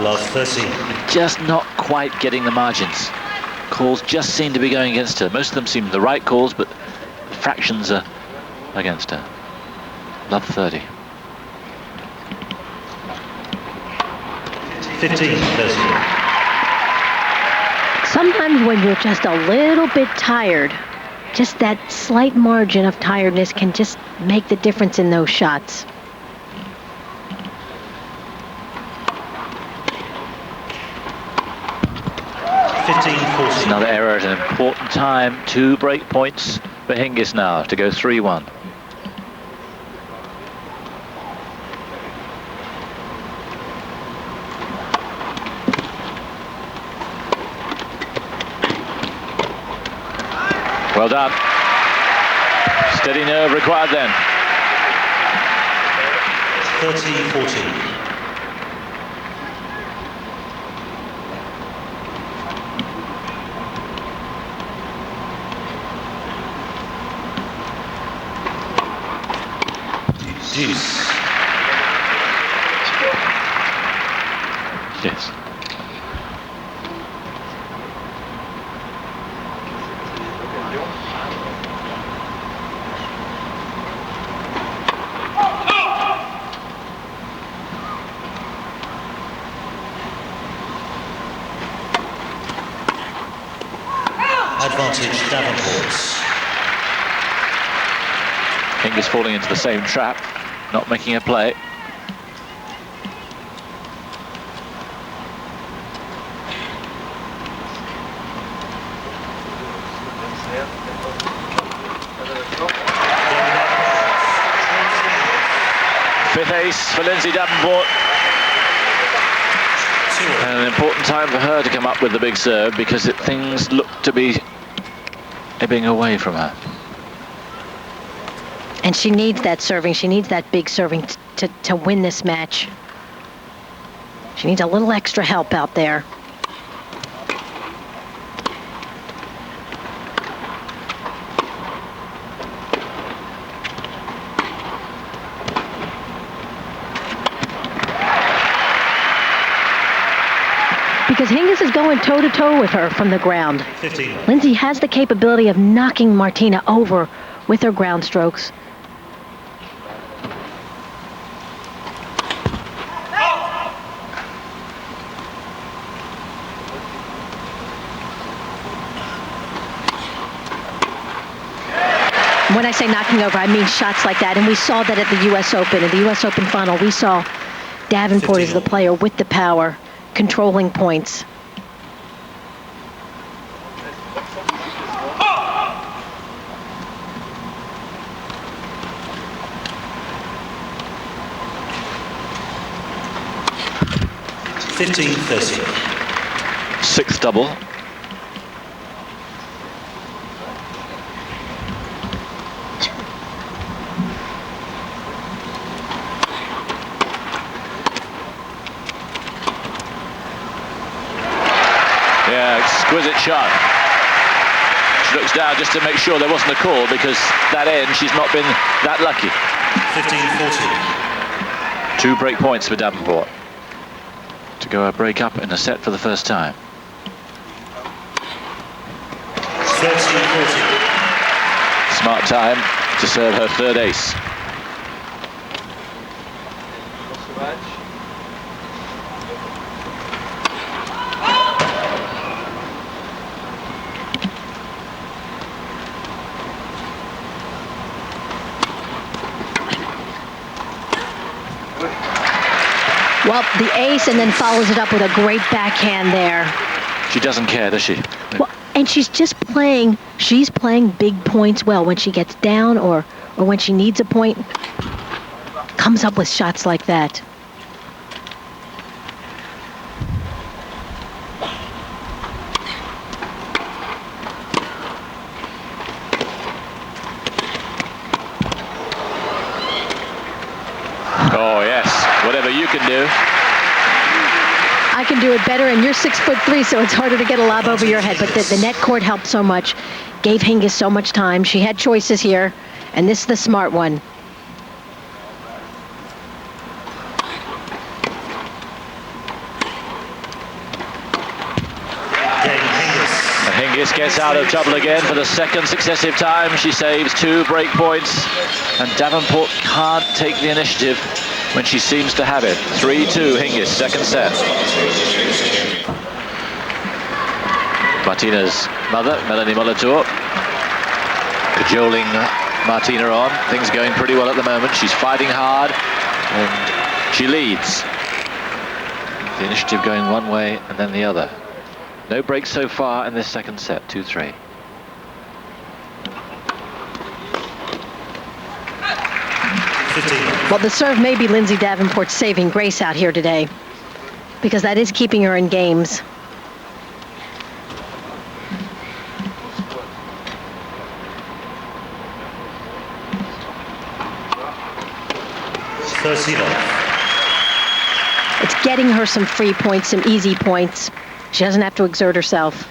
Love 30. Just not quite getting the margins. Calls just seem to be going against her. Most of them seem the right calls, but fractions are against her. Love 30. 15, 30. Sometimes when you're just a little bit tired, just that slight margin of tiredness can just make the difference in those shots. Another error at an important time. 2 break points for Hingis now to go 3-1. Well done. Steady nerve required then. 30-14. Deuce. Yes. Advantage Davenport's. Hingis falling into the same trap, not making a play. Fifth ace for Lindsay Davenport. And an important time for her to come up with the big serve because things look to be ebbing away from her. And she needs that serving. She needs that big serving to win this match. She needs a little extra help out there. Because Hingis has going toe-to-toe with her from the ground. 15. Lindsay has the capability of knocking Martina over with her ground strokes. When I say knocking over, I mean shots like that. And we saw that at the U.S. Open. In the U.S. Open final, we saw Davenport as the player with the power, controlling points. Sixth double. Exquisite shot. She looks down just to make sure there wasn't a call, because that end she's not been that lucky. 15-40. 2 break points for Davenport to go a break up in a set for the first time. 13-40. Smart time to serve her third ace. Well, the ace, and then follows it up with a great backhand there. She doesn't care, does she? Well, and she's playing big points well. When she gets down or when she needs a point, comes up with shots like that. Oh, yes. Whatever you can do. I can do it better, and you're 6'3", so it's harder to get a lob over your head. But the net court helped so much, gave Hingis so much time. She had choices here, and this is the smart one. And Hingis gets out of trouble again for the second successive time. She saves 2 break points, and Davenport can't take the initiative when she seems to have it. 3-2 Hingis, second set. Martina's mother, Melanie Molitor, cajoling Martina on. Things going pretty well at the moment. She's fighting hard, and she leads. The initiative going one way and then the other. No breaks so far in this second set, 2-3. Well, the serve may be Lindsay Davenport's saving grace out here today, because that is keeping her in games. It's getting her some free points, some easy points. She doesn't have to exert herself.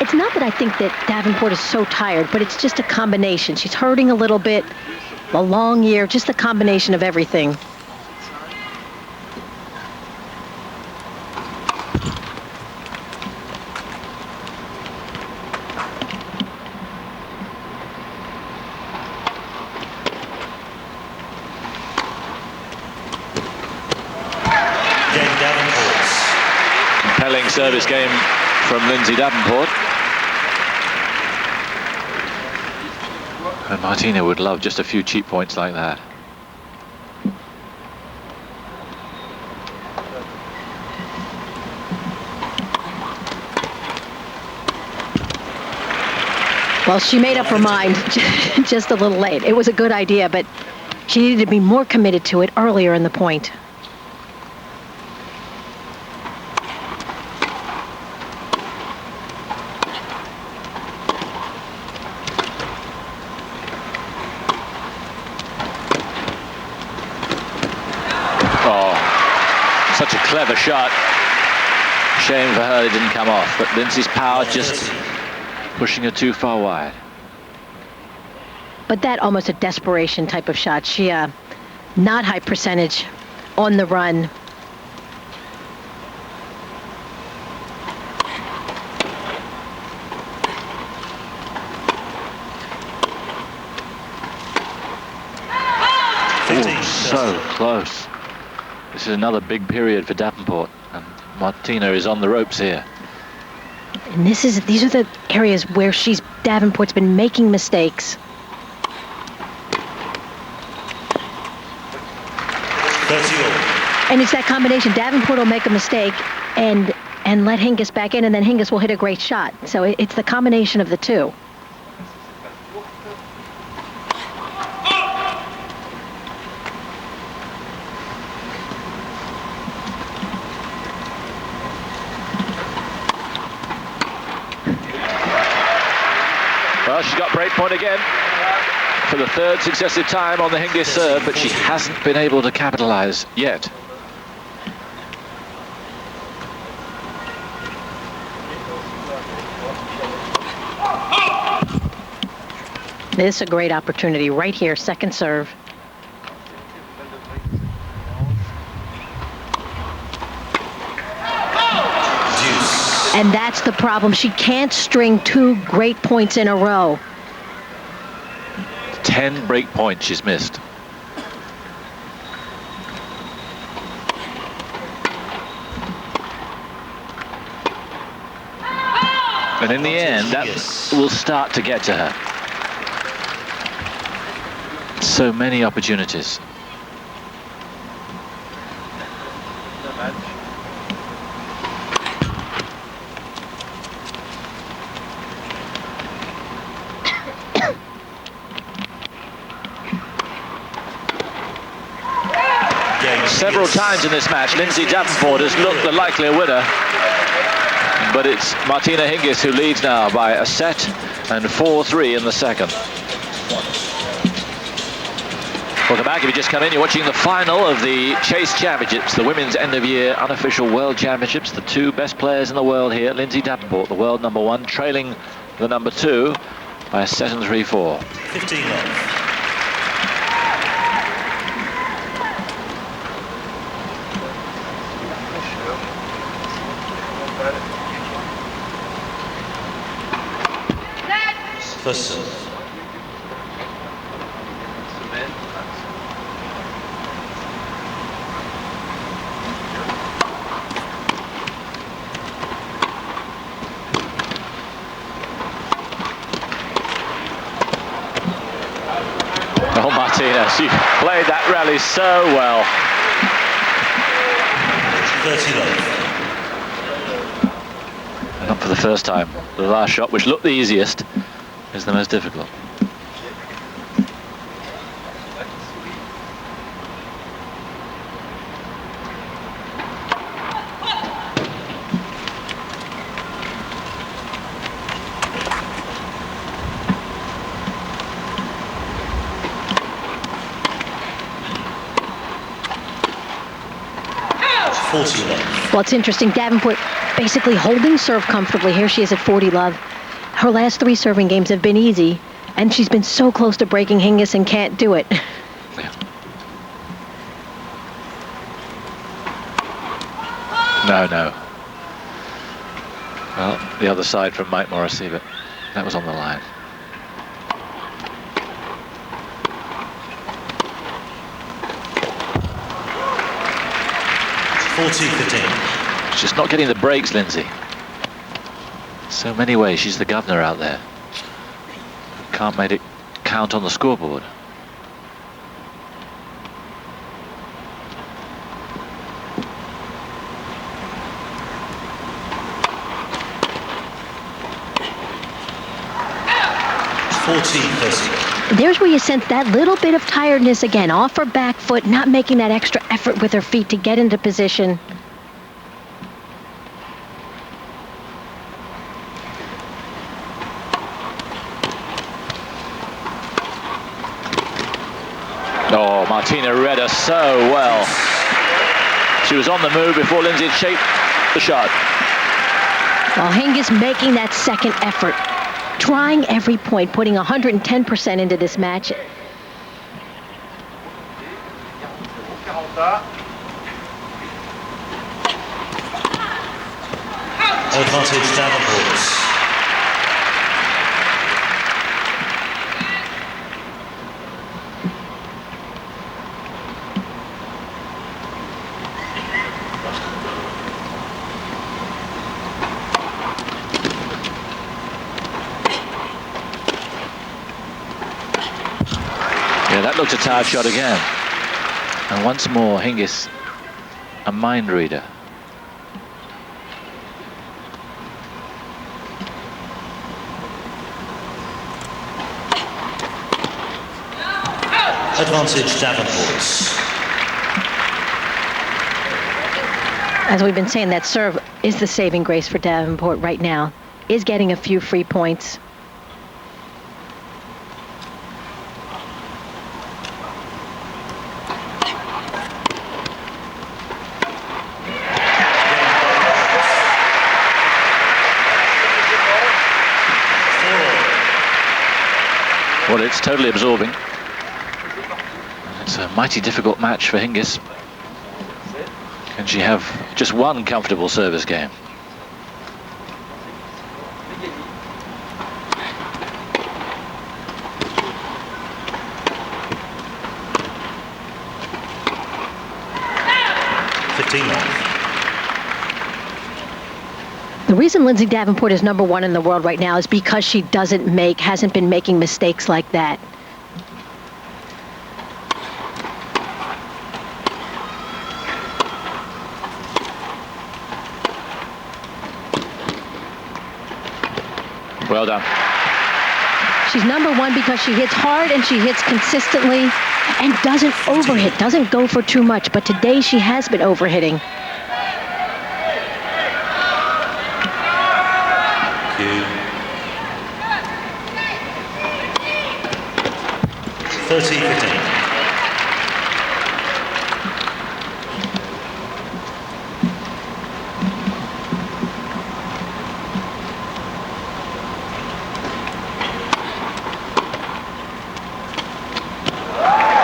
It's not that I think that Davenport is so tired, but it's just a combination. She's hurting a little bit, a long year, just a combination of everything. Compelling service game from Lindsay Davenport. And Martina would love just a few cheap points like that. Well, she made up her mind just a little late. It was a good idea, but she needed to be more committed to it earlier in the point. Such a clever shot. Shame for her it didn't come off, but Lindsay's power just pushing her too far wide. but that almost a desperation type of shot. She, not high percentage on the run. Ooh, so close. This is another big period for Davenport, and Martina is on the ropes here. And these are the areas where Davenport's been making mistakes. And it's that combination. Davenport will make a mistake and let Hingis back in, and then Hingis will hit a great shot. So it's the combination of the two. Well, she's got break point again for the third successive time on the Hingis serve, but she hasn't been able to capitalize yet. This is a great opportunity right here, second serve. And that's the problem. She can't string 2 great points in a row. 10 break points she's missed. And in the end, that will start to get to her. So many opportunities. Several times in this match, Lindsay Davenport has looked the likelier winner, but it's Martina Hingis who leads now by a set and 4-3 in the second. Welcome back. If you just come in, you're watching the final of the Chase Championships, the women's end-of-year unofficial world championships. The 2 best players in the world here. Lindsay Davenport, the world #1, trailing the #2 by a set and 3-4. 15 love. First serve. Oh, Martina, she played that rally so well. 30 love. Not for the first time. The last shot, which looked the easiest, is the most difficult. Well, it's interesting. Davenport basically holding serve comfortably. Here she is at 40 love. Her last 3 serving games have been easy, and she's been so close to breaking Hingis and can't do it. Yeah. No. Well, the other side from Mike Morrissey, but that was on the line. She's just not getting the breaks, Lindsay. So many ways she's the governor out there. Can't make it count on the scoreboard. There's where you sense that little bit of tiredness again, off her back foot, not making that extra effort with her feet to get into position. Oh, Martina read her so well. She was on the move before Lindsay had shaped the shot. Well, Hingis making that second effort. trying every point, putting 110% into this match. Advantage Davenport. Yeah, that looked a tired shot again. And once more, Hingis, a mind reader. Advantage Davenport. As we've been saying, that serve is the saving grace for Davenport right now. Is getting a few free points. Well, it's totally absorbing. It's a mighty difficult match for Hingis. Can she have just one comfortable service game? The reason Lindsay Davenport is #1 in the world right now is because she hasn't been making mistakes like that. Well done. She's #1 because she hits hard and she hits consistently and doesn't overhit, doesn't go for too much. But today she has been overhitting. 30-15.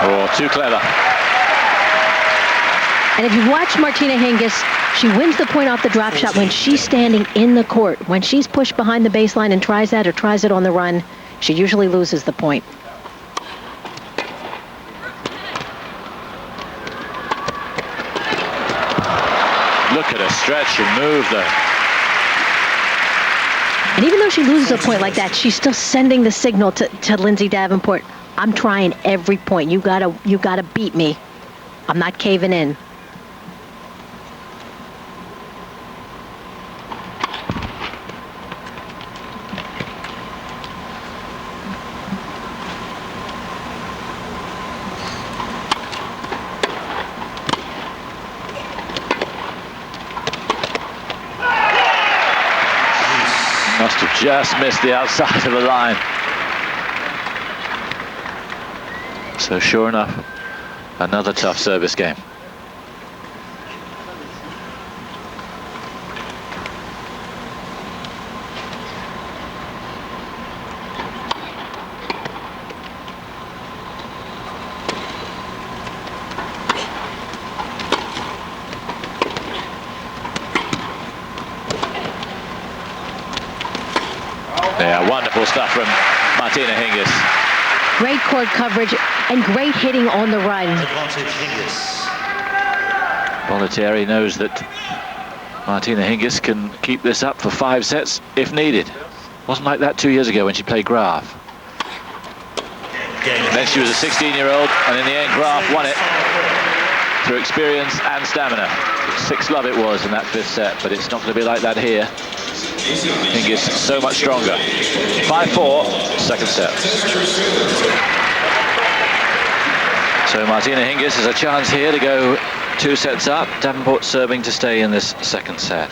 Oh, too clever. And if you watch Martina Hingis, she wins the point off the drop shot when she's standing in the court. When she's pushed behind the baseline and tries that or tries it on the run, she usually loses the point. Look at her stretch and move though. And even though she loses a point like that, she's still sending the signal to Lindsay Davenport. I'm trying every point. You gotta beat me. I'm not caving in. Must have just missed the outside of the line. So sure enough, another tough service game. Yeah, wonderful stuff from Martina Hingis. Great court coverage and great hitting on the run. Advantage Hingis. Bollettieri knows that Martina Hingis can keep this up for 5 sets if needed. Wasn't like that 2 years ago when she played Graf. Then she was a 16-year-old, and in the end Graf won it through experience and stamina. 6-love it was in that 5th set, but it's not going to be like that here. Hingis so much stronger. 5-4, second set. So Martina Hingis has a chance here to go 2 sets up. Davenport serving to stay in this second set.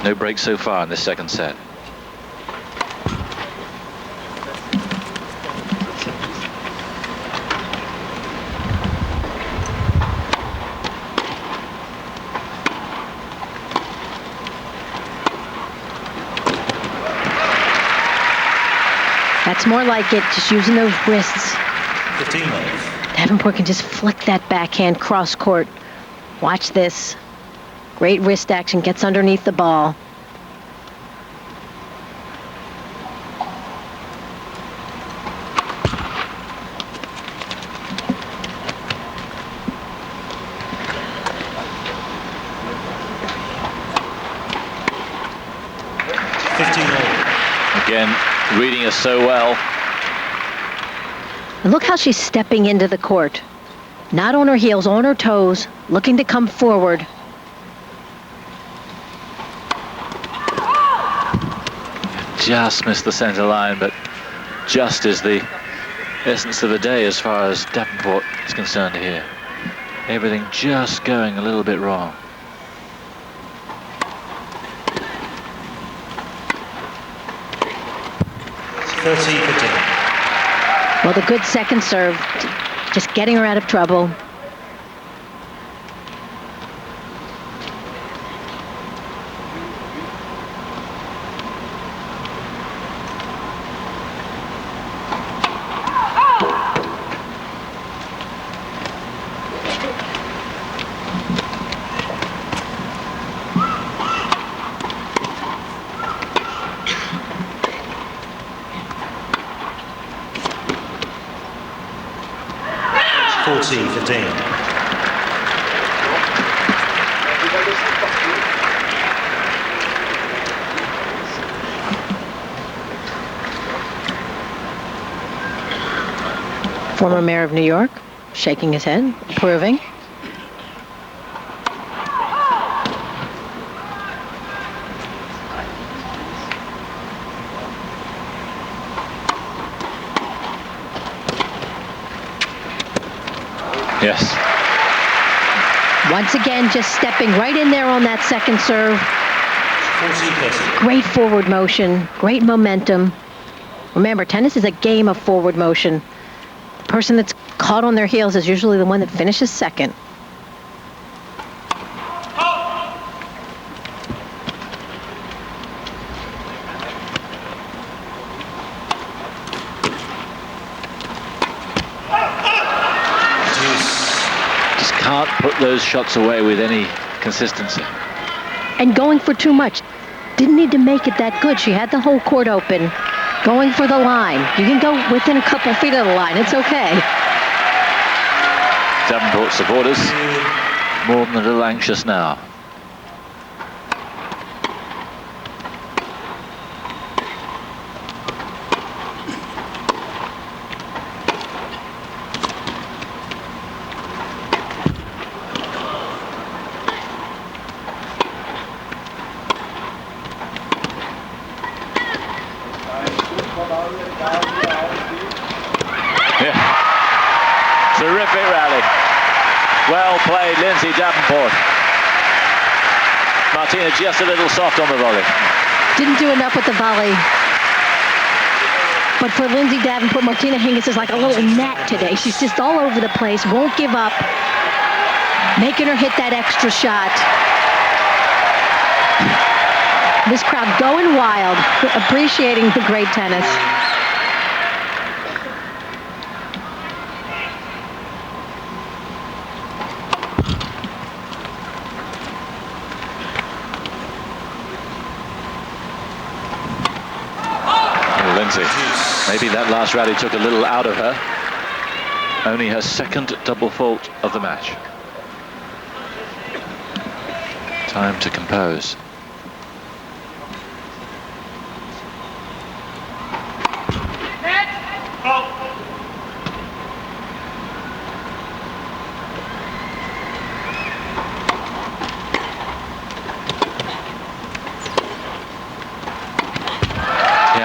No break so far in this second set. That's more like it, just using those wrists. 15 love. Davenport can just flick that backhand cross court. Watch this. Great wrist action, gets underneath the ball. Again, reading us so well. And look how she's stepping into the court. Not on her heels, on her toes, looking to come forward. Just missed the center line, but just is the essence of the day as far as Davenport is concerned here. Everything just going a little bit wrong. Well, the good second serve, just getting her out of trouble. Former mayor of New York, shaking his head, approving. Yes. Once again, just stepping right in there on that second serve. Great forward motion, great momentum. Remember, tennis is a game of forward motion. The person that's caught on their heels is usually the one that finishes second. Just can't put those shots away with any consistency. And going for too much. Didn't need to make it that good. She had the whole court open. Going for the line. You can go within a couple feet of the line. It's okay. Davenport supporters more than a little anxious now. Terrific rally. Well played, Lindsay Davenport. Martina just a little soft on the volley. Didn't do enough with the volley. But for Lindsay Davenport, Martina Hingis is like a little gnat today. She's just all over the place, won't give up. Making her hit that extra shot. This crowd going wild, appreciating the great tennis. Lindsay, maybe that last rally took a little out of her. Only her second double fault of the match. Time to compose.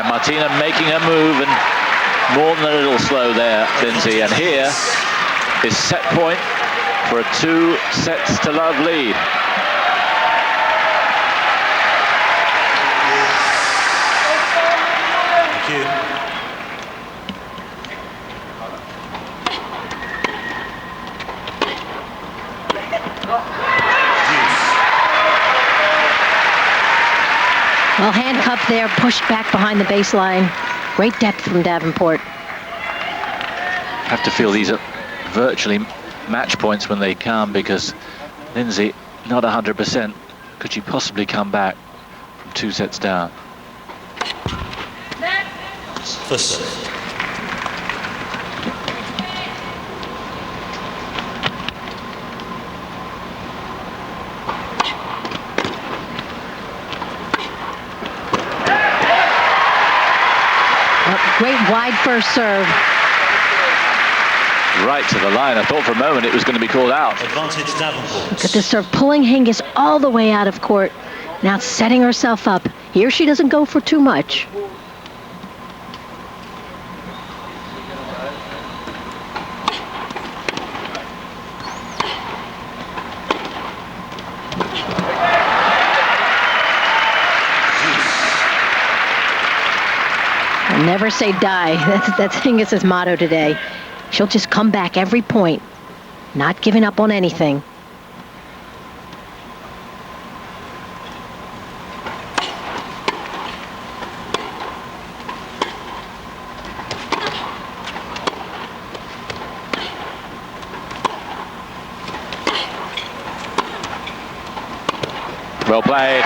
Martina making a move and more than a little slow there, Lindsay. And here is set point for a 2-sets-to-love lead. Thank you. Well, handcuffed there, pushed back behind the baseline. Great depth from Davenport. Have to feel these are virtually match points when they come, because Lindsay not 100%. Could she possibly come back from 2 sets down? First serve. Great wide first serve. Right to the line. I thought for a moment it was going to be called out. Advantage Davenport. Look at this serve, pulling Hingis all the way out of court. Now setting herself up. Here she doesn't go for too much. Never say die. That's Hingis' motto today. She'll just come back every point, not giving up on anything. Well played.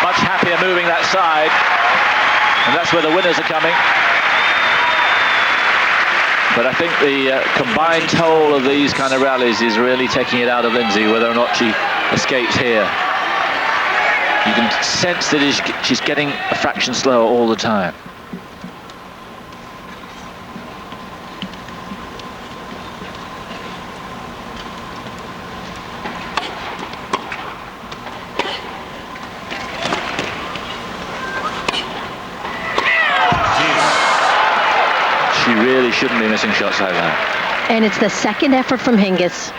Much happier moving that side. And that's where the winners are coming. But I think the combined toll of these kind of rallies is really taking it out of Lindsay, whether or not she escapes here. You can sense that she's getting a fraction slower all the time. She really shouldn't be missing shots like that. And it's the second effort from Hingis.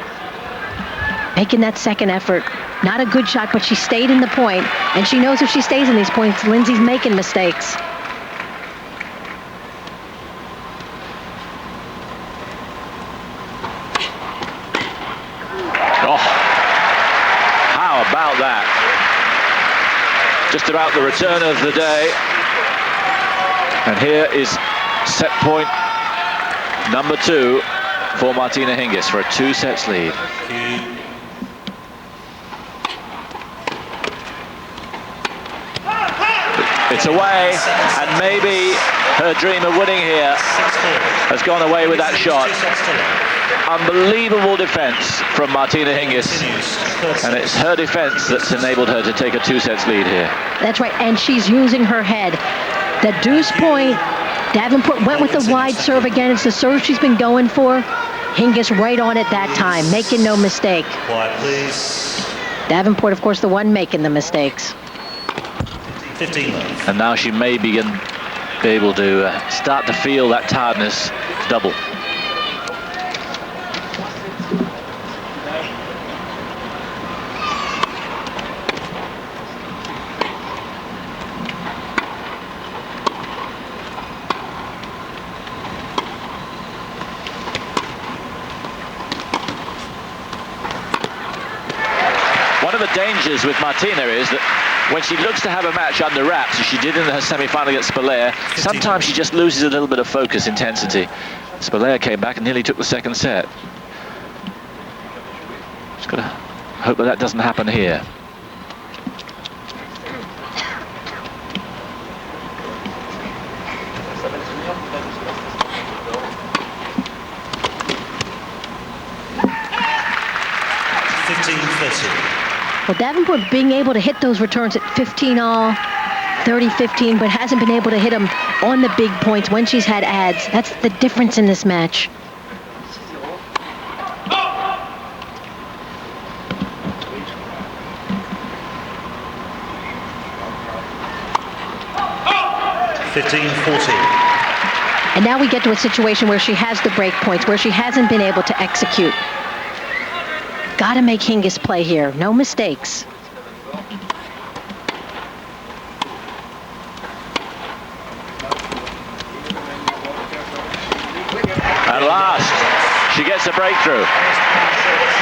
Making that second effort. Not a good shot, but she stayed in the point. And she knows if she stays in these points, Lindsay's making mistakes. Oh, how about that? Just about the return of the day. And here is set point number 2 for Martina Hingis for a 2 sets lead. It's away, and maybe her dream of winning here has gone away with that shot. Unbelievable defense from Martina Hingis, and it's her defense that's enabled her to take a 2 sets lead here. That's right, and she's using her head. The deuce point, Davenport went with the wide serve again. It's the serve she's been going for. Hingis right on it that time, making no mistake. Quiet, please. Davenport, of course, the one making the mistakes. 15 left. And now she may be able to start to feel that tiredness double. One of the dangers with Martina is that when she looks to have a match under wraps, as she did in her semi-final against Spolaire, sometimes she just loses a little bit of focus, intensity. Spolaire came back and nearly took the second set. Just got to hope that doesn't happen here. Well, Davenport being able to hit those returns at 15-all, 30-15, but hasn't been able to hit them on the big points when she's had ads. That's the difference in this match. And now we get to a situation where she has the break points, where she hasn't been able to execute. Got to make Hingis play here. No mistakes. At last, she gets a breakthrough.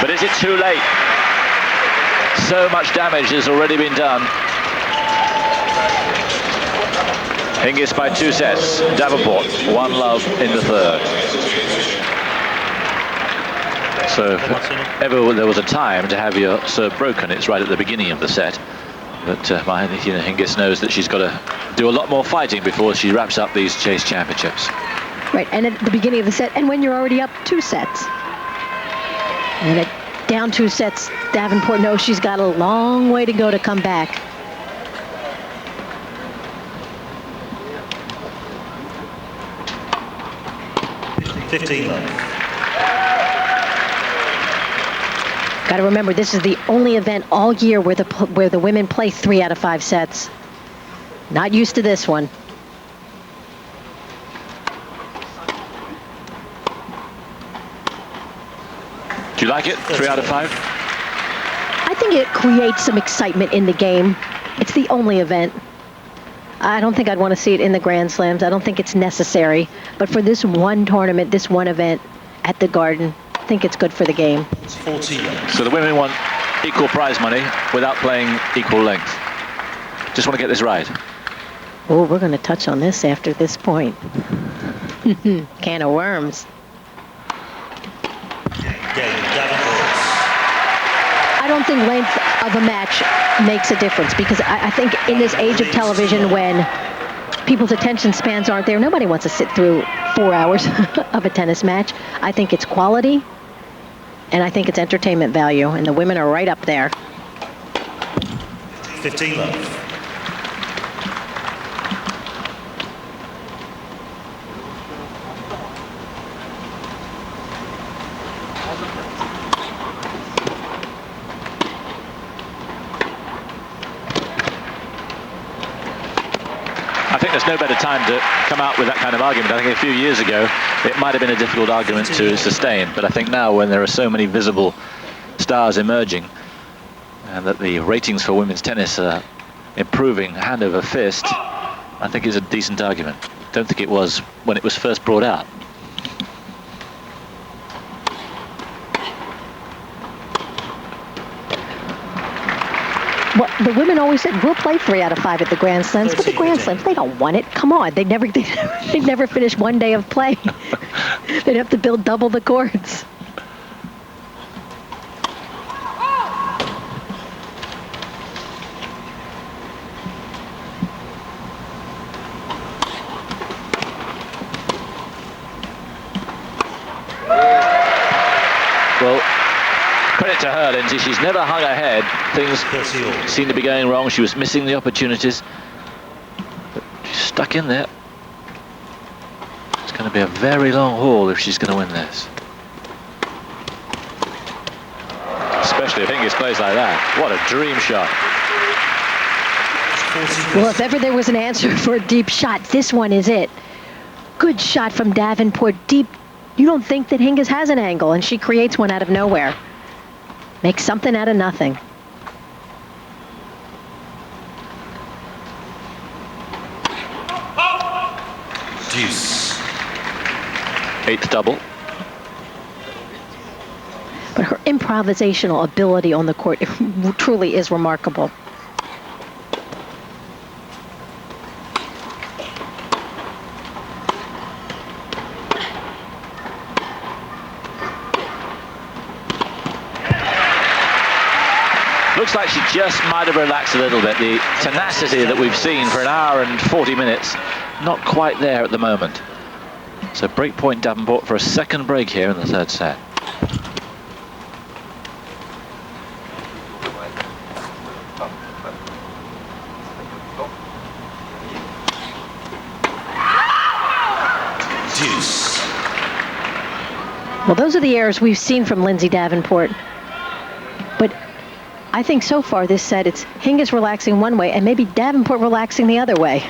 But is it too late? So much damage has already been done. Hingis by 2 sets. Davenport, 1-love in the third. So if ever there was a time to have your serve broken, it's right at the beginning of the set. But Martina Hingis knows that she's got to do a lot more fighting before she wraps up these Chase Championships. Right, and at the beginning of the set, and when you're already up 2 sets. And at down 2 sets, Davenport knows she's got a long way to go to come back. Got to remember, this is the only event all year where the women play 3 out of 5 sets. Not used to this one. Do you like it? 3 out of 5? I think it creates some excitement in the game. It's the only event. I don't think I'd want to see it in the Grand Slams. I don't think it's necessary. But for this one tournament, this one event at the Garden, I think it's good for the game. So the women want equal prize money without playing equal length. Just want to get this right. Oh, we're going to touch on this after this point. Can of worms. I don't think length of a match makes a difference, because I think in this age of television, when people's attention spans aren't there, nobody wants to sit through 4 hours of a tennis match. I think it's quality, and I think it's entertainment value, and the women are right up there. 15-love. I think there's no better time to come out with that kind of argument. I think a few years ago it might have been a difficult argument to sustain, but I think now, when there are so many visible stars emerging and that the ratings for women's tennis are improving hand over fist, I think it's a decent argument. Don't think it was when it was first brought out. Well, the women always said, we'll play 3 out of 5 at the Grand Slams, but the Grand Slams, they don't want it. Come on, they'd never finish one day of play. They'd have to build double the courts. Well, credit to her, Lindsay. She's never hung her head. Things seem to be going wrong. She was missing the opportunities, but she's stuck in there. It's going to be a very long haul if she's going to win this. Especially if Hingis plays like that. What a dream shot. Well, if ever there was an answer for a deep shot, this one is it. Good shot from Davenport, deep. You don't think that Hingis has an angle, and she creates one out of nowhere. Makes something out of nothing. Deuce. 8th double. But her improvisational ability on the court truly is remarkable. Looks like she just might have relaxed a little bit. The tenacity that we've seen for an hour and 40 minutes, not quite there at the moment. So break point Davenport for a second break here in the third set. Deuce. Well, those are the errors we've seen from Lindsay Davenport. But I think so far this set, it's Hingis relaxing one way and maybe Davenport relaxing the other way.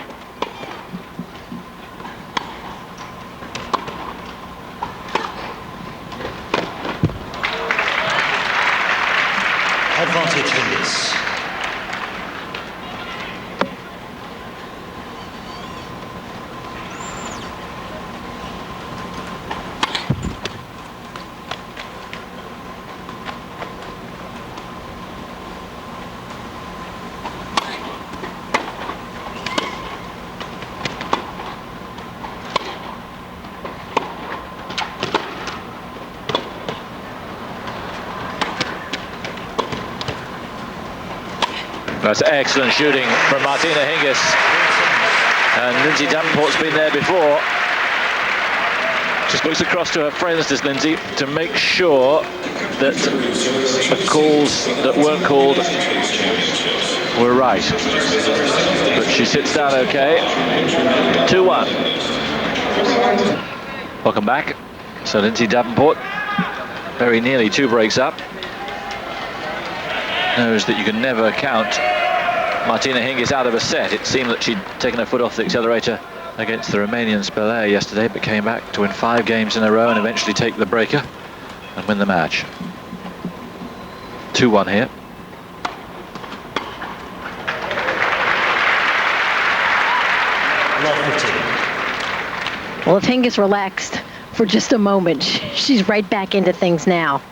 Advantage Hingis. That's excellent shooting from Martina Hingis. And Lindsay Davenport's been there before. Just looks across to her friends, does Lindsay, to make sure that the calls that weren't called were right. But she sits down okay. 2-1. Welcome back. So Lindsay Davenport, very nearly 2 breaks up. Knows that you can never count Martina Hingis out of a set. It seemed that she'd taken her foot off the accelerator against the Romanian Spelaer yesterday, but came back to win 5 games in a row and eventually take the breaker and win the match. 2-1 here. Well, if Hingis relaxed for just a moment, she's right back into things now.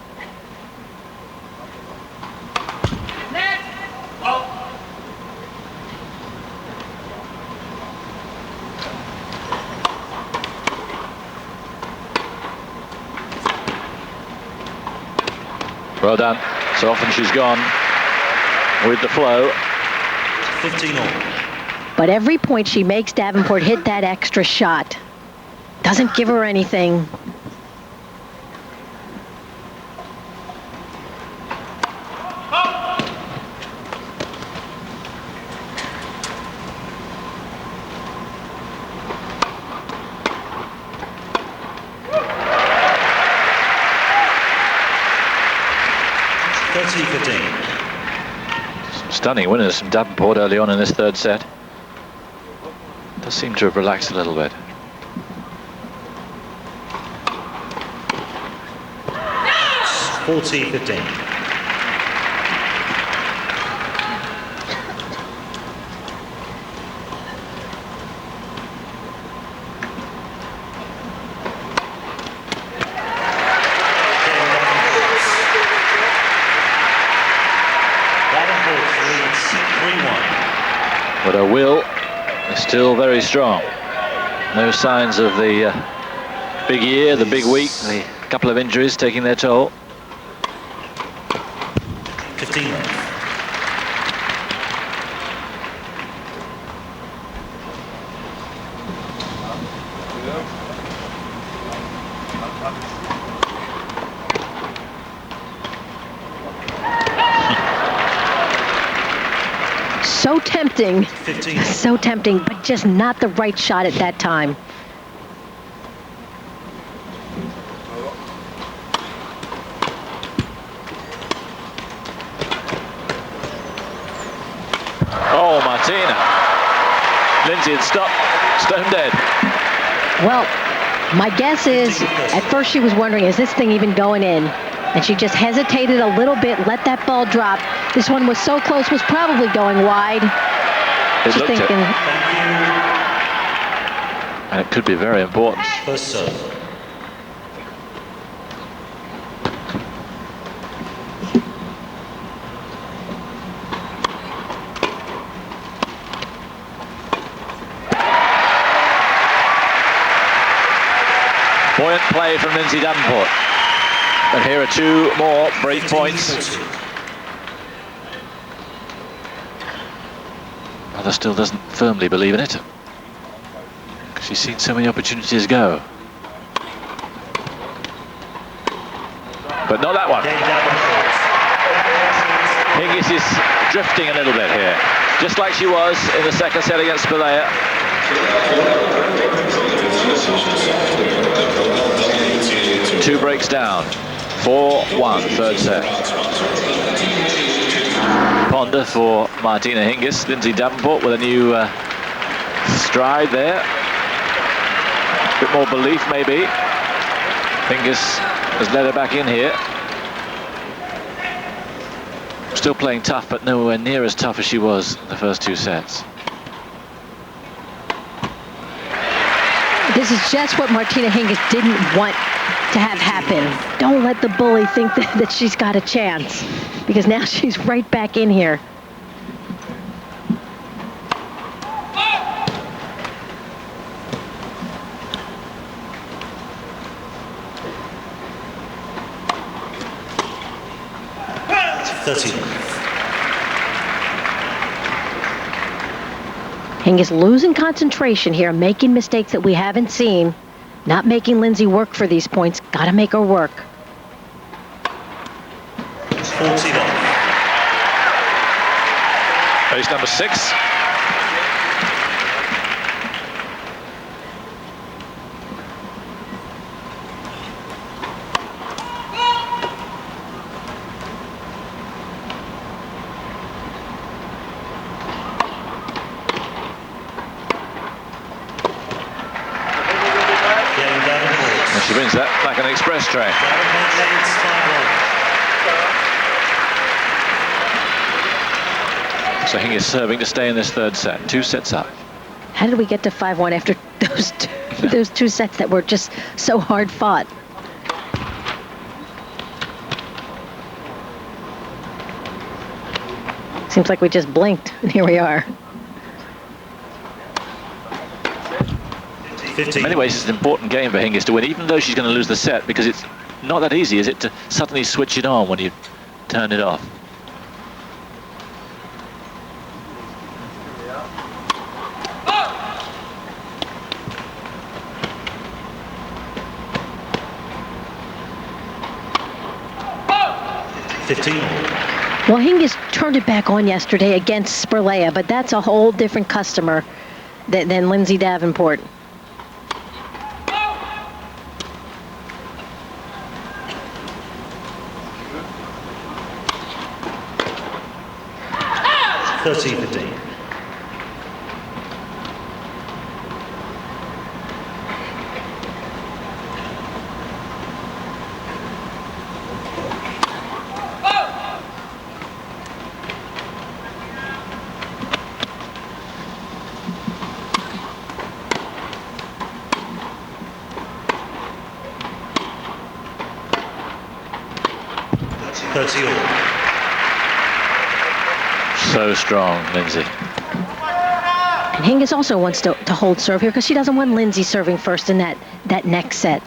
Well done. So often she's gone with the flow. 15-all. But every point she makes, Davenport hit that extra shot. Doesn't give her anything. Some stunning winners from Davenport early on in this 3rd set. Does seem to have relaxed a little bit. It's 40-15. But her will is still very strong. No signs of the big year, the big week, the couple of injuries taking their toll. 15. So tempting, 15. so tempting, but just not the right shot at that time. Oh, Martina. Lindsay had stopped, stone dead. Well, my guess is, at first she was wondering, is this thing even going in? And she just hesitated a little bit, let that ball drop. This one was so close, was probably going wide. It looked it. And it could be very important. First serve. Buoyant play from Lindsay Davenport. And here are 2 more break points. Mother still doesn't firmly believe in it. She's seen so many opportunities go. But not that one. Hingis is drifting a little bit here. Just like she was in the 2nd set against Spelaer. 2 breaks down. 4-1, 3rd set. Ponder for Martina Hingis. Lindsay Davenport with a new stride there. A bit more belief, maybe. Hingis has led her back in here. Still playing tough, but nowhere near as tough as she was in the first 2 sets. This is just what Martina Hingis didn't want to have happen. Don't let the bully think that she's got a chance, because now she's right back in here. Hingis losing concentration here, making mistakes that we haven't seen. Not making Lindsay work for these points. Got to make her work. 40 love. Race number 6. Davenport. She wins that like an express train. Davenport leads 5-1. So Hingis serving to stay in this third set. 2 sets up. How did we get to 5-1 after those two sets that were just so hard fought? Seems like we just blinked, and here we are. 15. In many ways, it's an important game for Hingis to win, even though she's going to lose the set, because it's not that easy, is it, to suddenly switch it on when you turn it off. Well, Hingis turned it back on yesterday against Spurlea, but that's a whole different customer than Lindsay Davenport. So strong, Lindsay. And Hingis also wants to hold serve here because she doesn't want Lindsay serving first in that next set.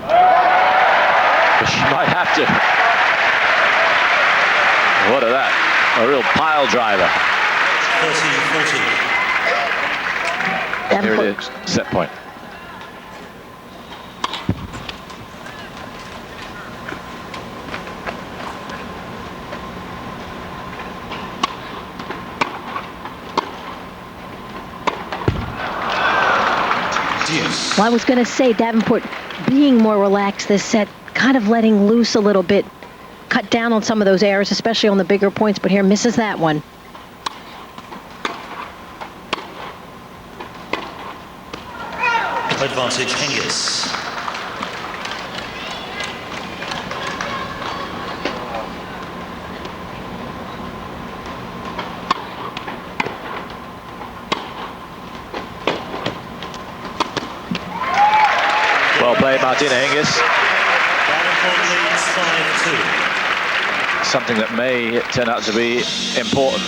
But she might have to. What a that? A real pile driver. 30-40. Here it is, set point. Well, I was going to say Davenport being more relaxed this set, kind of letting loose a little bit, cut down on some of those errors, especially on the bigger points, but here misses that one. Advantage Hingis. Well played, Martina Hingis. Davenport leads 5-2. Something that may turn out to be important.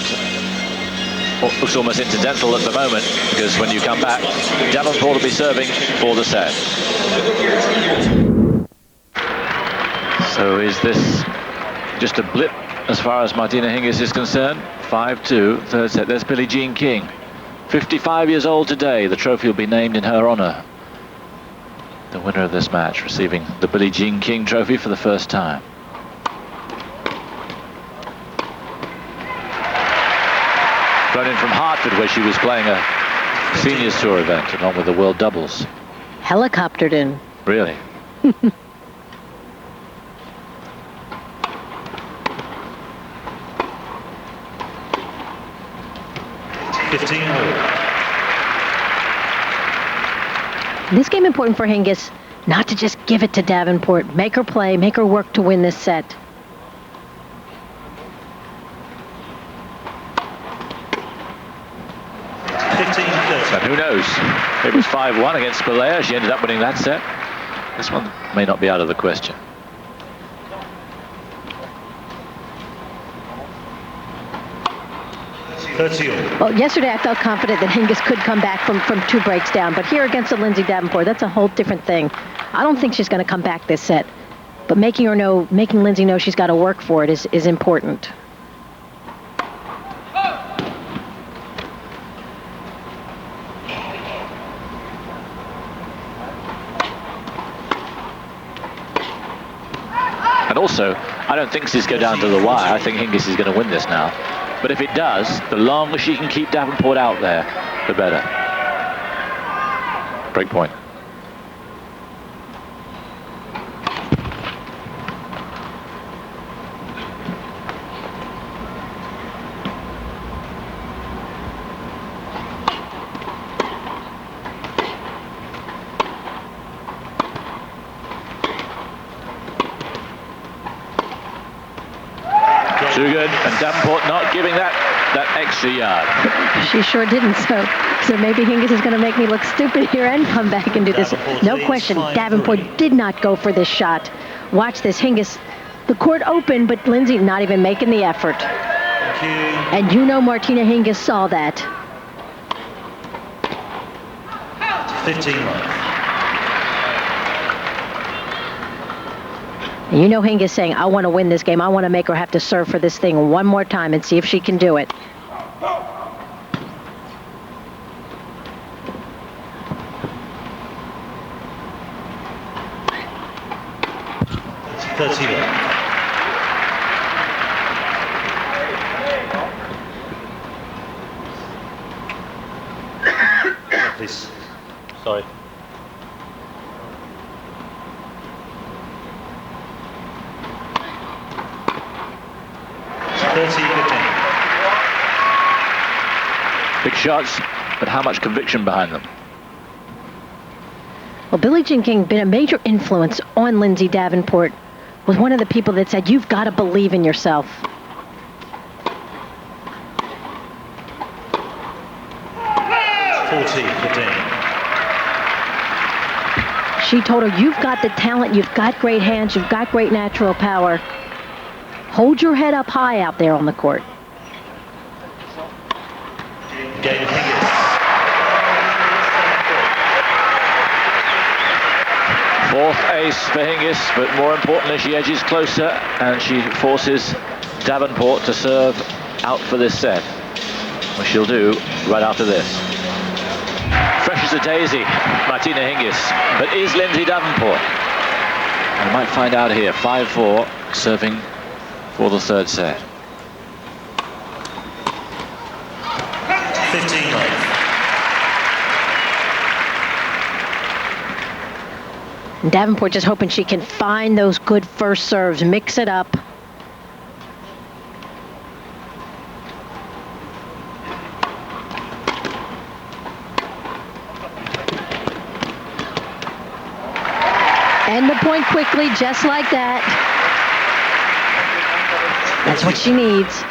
Looks almost incidental at the moment, because when you come back, Davenport will be serving for the set. So is this just a blip as far as Martina Hingis is concerned? 5-2, third set. There's Billie Jean King. 55 years old today. The trophy will be named in her honor. The winner of this match receiving the Billie Jean King trophy for the first time. Flown in from Hartford, where she was playing a seniors tour event along with the world doubles. Helicoptered in. Really? 15-all. This game important for Hingis, not to just give it to Davenport. Make her play, make her work to win this set. And who knows? It was 5-1 against Spurlea. She ended up winning that set. This one may not be out of the question. Well, yesterday I felt confident that Hingis could come back from 2 breaks down, but here against the Lindsay Davenport, that's a whole different thing. I don't think she's going to come back this set. But making Lindsay know she's got to work for it is important. And also, I don't think this is go down to the wire. I think Hingis is going to win this now. But if it does, the longer she can keep Davenport out there, the better. Break point. Too good, and Davenport not giving that extra yard. She sure didn't, so maybe Hingis is going to make me look stupid here and come back and do this. No question, Davenport did not go for this shot. Watch this, Hingis, the court open, but Lindsay not even making the effort. And you know Martina Hingis saw that. 15 love. And you know Hingis saying, I want to win this game. I want to make her have to serve for this thing one more time and see if she can do it. Please. Sorry. Big shots, but how much conviction behind them? Well, Billie Jean King been a major influence on Lindsay Davenport. Was one of the people that said, you've got to believe in yourself. She told her, you've got the talent, you've got great hands, you've got great natural power. Hold your head up high out there on the court. Fourth ace for Hingis, but more importantly, she edges closer and she forces Davenport to serve out for this set, which she'll do right after this. Fresh as a daisy, Martina Hingis, but is Lindsay Davenport? And we might find out here. 5-4, serving for the third set. 15 love. Davenport just hoping she can find those good first serves, mix it up. End the point quickly, just like that. That's what she needs.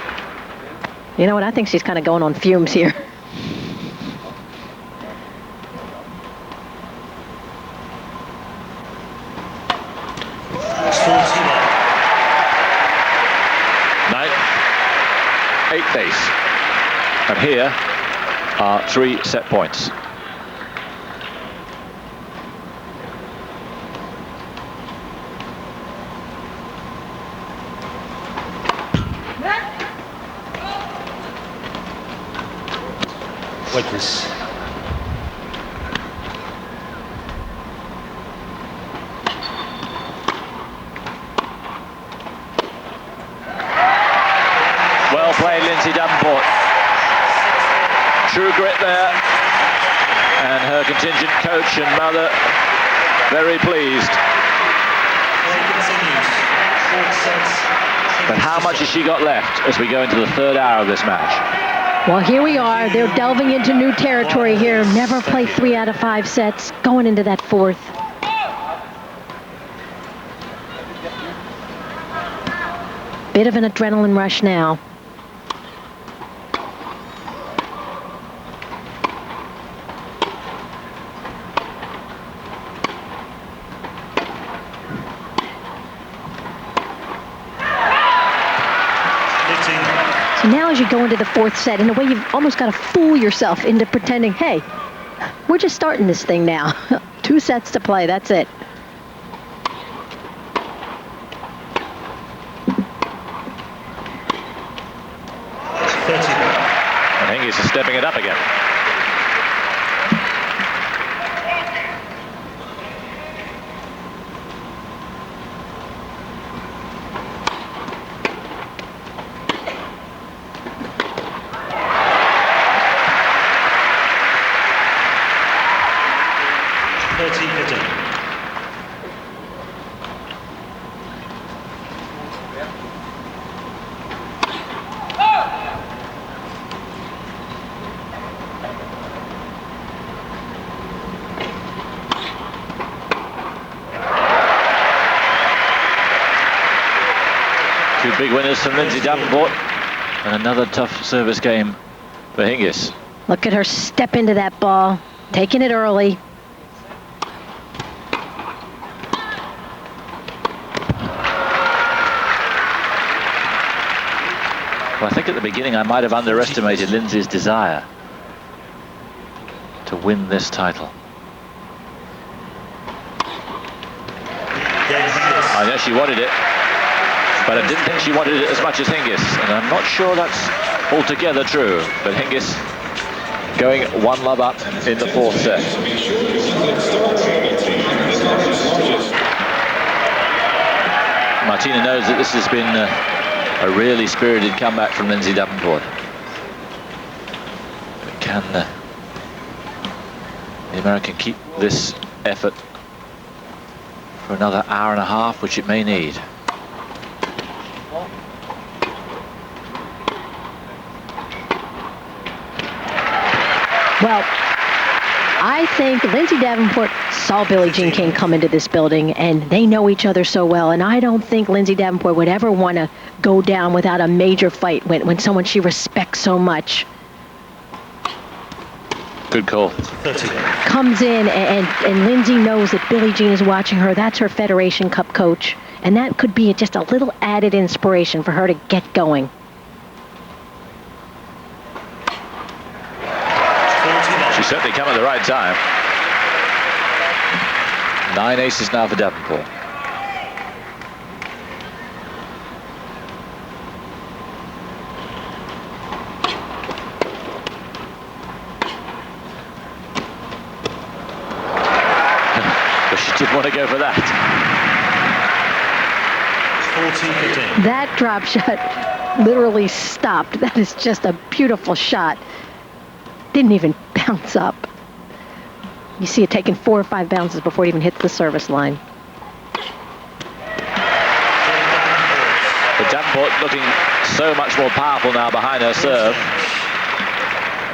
You know what? I think she's kind of going on fumes here. Eighth ace. And here are 3 set points. Wedges. Well played, Lindsay Davenport. True grit there. And her contingent coach and mother very pleased. But how much has she got left as we go into the third hour of this match? Well, here we are. They're delving into new territory here. Never play 3 out of 5 sets. Going into that fourth. Bit of an adrenaline rush now. So now as you go into the fourth set, in a way you've almost got to fool yourself into pretending, hey, we're just starting this thing now. 2 sets to play, that's it. Hingis is stepping it up again. Two big winners from Lindsay Davenport, and another tough service game for Hingis. Look at her step into that ball, taking it early. Well, I think at the beginning I might have underestimated Lindsay's desire to win this title. I know she wanted it, but I didn't think she wanted it as much as Hingis, and I'm not sure that's altogether true. But Hingis going 1-love up in the fourth set. Martina knows that this has been a really spirited comeback from Lindsay Davenport. Can the American keep this effort for another hour and a half, which it may need? Well, I think Lindsay Davenport saw Billie Jean King come into this building, and they know each other so well, and I don't think Lindsay Davenport would ever want to go down without a major fight when someone she respects so much Good call. comes in, and Lindsay knows that Billie Jean is watching her. That's her Federation Cup coach, and that could be just a little added inspiration for her to get going. She's certainly come at the right time. 9 aces now for Davenport. But she didn't want to go for that. 14-15. That drop shot literally stopped. That is just a beautiful shot. Didn't even bounce up. You see it taking 4 or 5 bounces before it even hits the service line. But Davenport looking so much more powerful now behind her serve.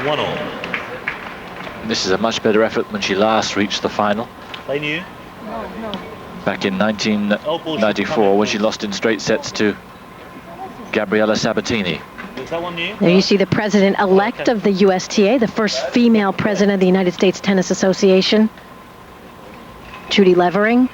1-all. This is a much better effort when she last reached the final. They knew. Back in 1994 when she lost in straight sets to Gabriella Sabatini. Is that one new? There you see the president-elect of the USTA, the first female president of the United States Tennis Association, Judy Levering.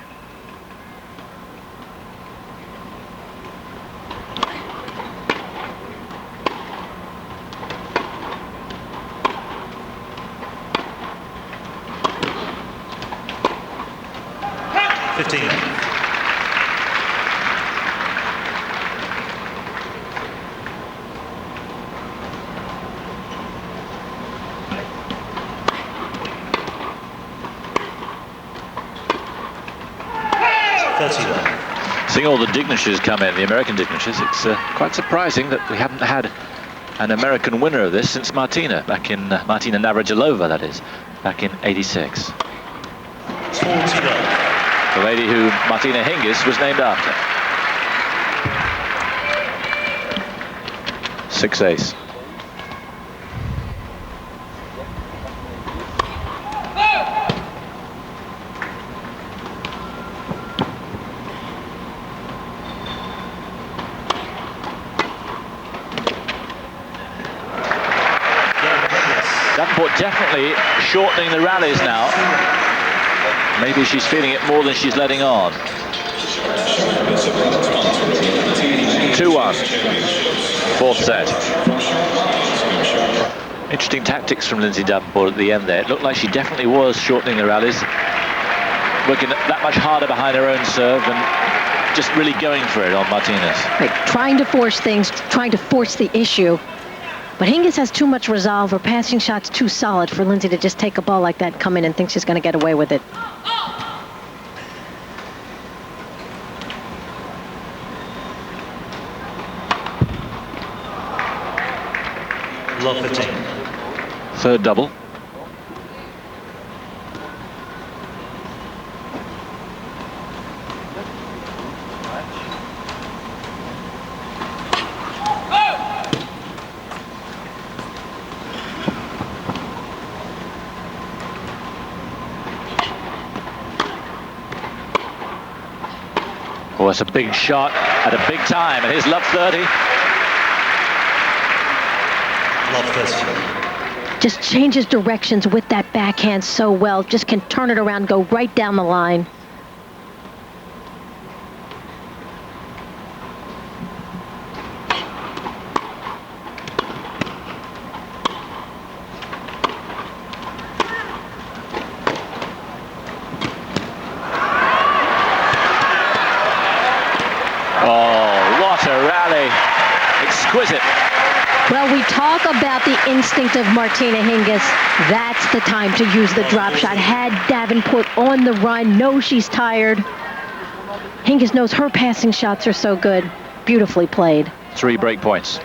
Seeing all the dignitaries come in, the American dignitaries, it's quite surprising that we haven't had an American winner of this since Martina, back in Martina Navratilova, that is, back in '86. The lady who Martina Hingis was named after. 6 ace. Davenport definitely shortening the rallies now. Maybe she's feeling it more than she's letting on. 2-1. Fourth set. Interesting tactics from Lindsay Davenport at the end there. It looked like she definitely was shortening the rallies, working that much harder behind her own serve and just really going for it on Martinez. Right, trying to force things, trying to force the issue. But Hingis has too much resolve. Her passing shot's too solid for Lindsay to just take a ball like that, come in and think she's going to get away with it. Love 15. Third double. Oh, it's a big shot at a big time, and here's love 30. Love 30. Just changes directions with that backhand so well. Just can turn it around, go right down the line. Exquisite. Well, we talk about the instinct of Martina Hingis. That's the time to use the drop shot. Had Davenport on the run, knows she's tired. Hingis knows her passing shots are so good. Beautifully played. 3 break points.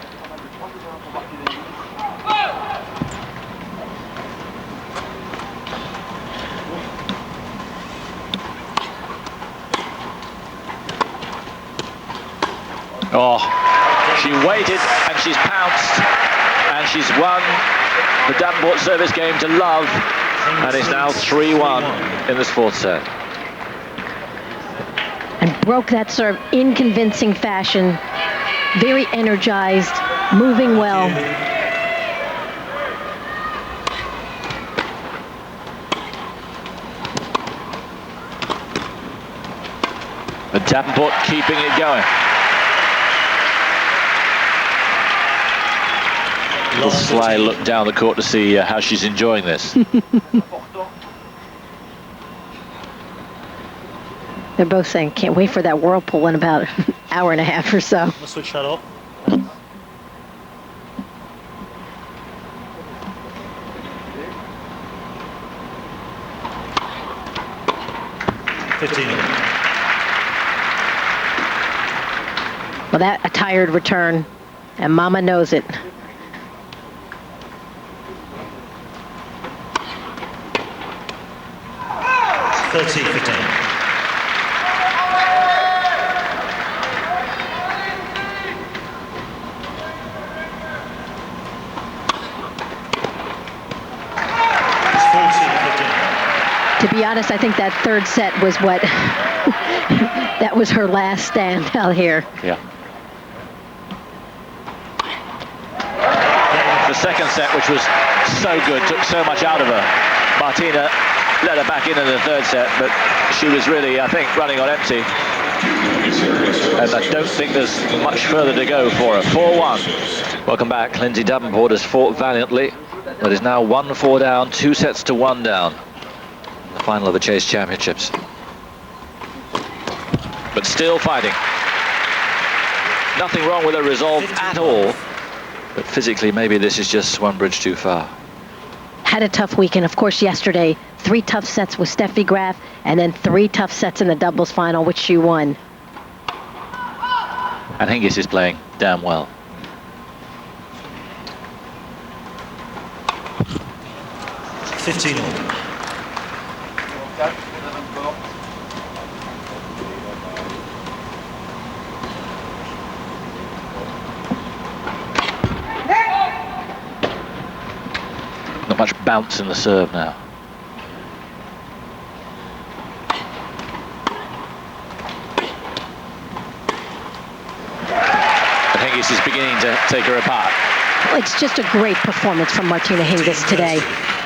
Oh, she waited and she's pounced and she's won the Davenport service game to love, and it's now 3-1 in this fourth set. And broke that serve in convincing fashion. Very energized, moving well. But Davenport keeping it going. Little sly look down the court to see how she's enjoying this. They're both saying, can't wait for that whirlpool in about an hour and a half or so. Let's switch that off. Well, that a tired return, and Mama knows it. To be honest, I think that third set was what, that was her last stand out here. Yeah. The second set, which was so good, took so much out of her. Martina let her back in the third set, but she was really, I think, running on empty. And I don't think there's much further to go for her. 4-1. Welcome back. Lindsay Davenport has fought valiantly, but is now 1-4 down, 2 sets to 1 down. The final of the Chase Championships. But still fighting. Nothing wrong with her resolve at all. But physically, maybe this is just one bridge too far. Had a tough weekend, of course, yesterday. 3 tough sets with Steffi Graf, and then 3 tough sets in the doubles final, which she won. And Hingis is playing damn well. Not much bounce in the serve now. Hingis is beginning to take her apart. Well, it's just a great performance from Martina Hingis today.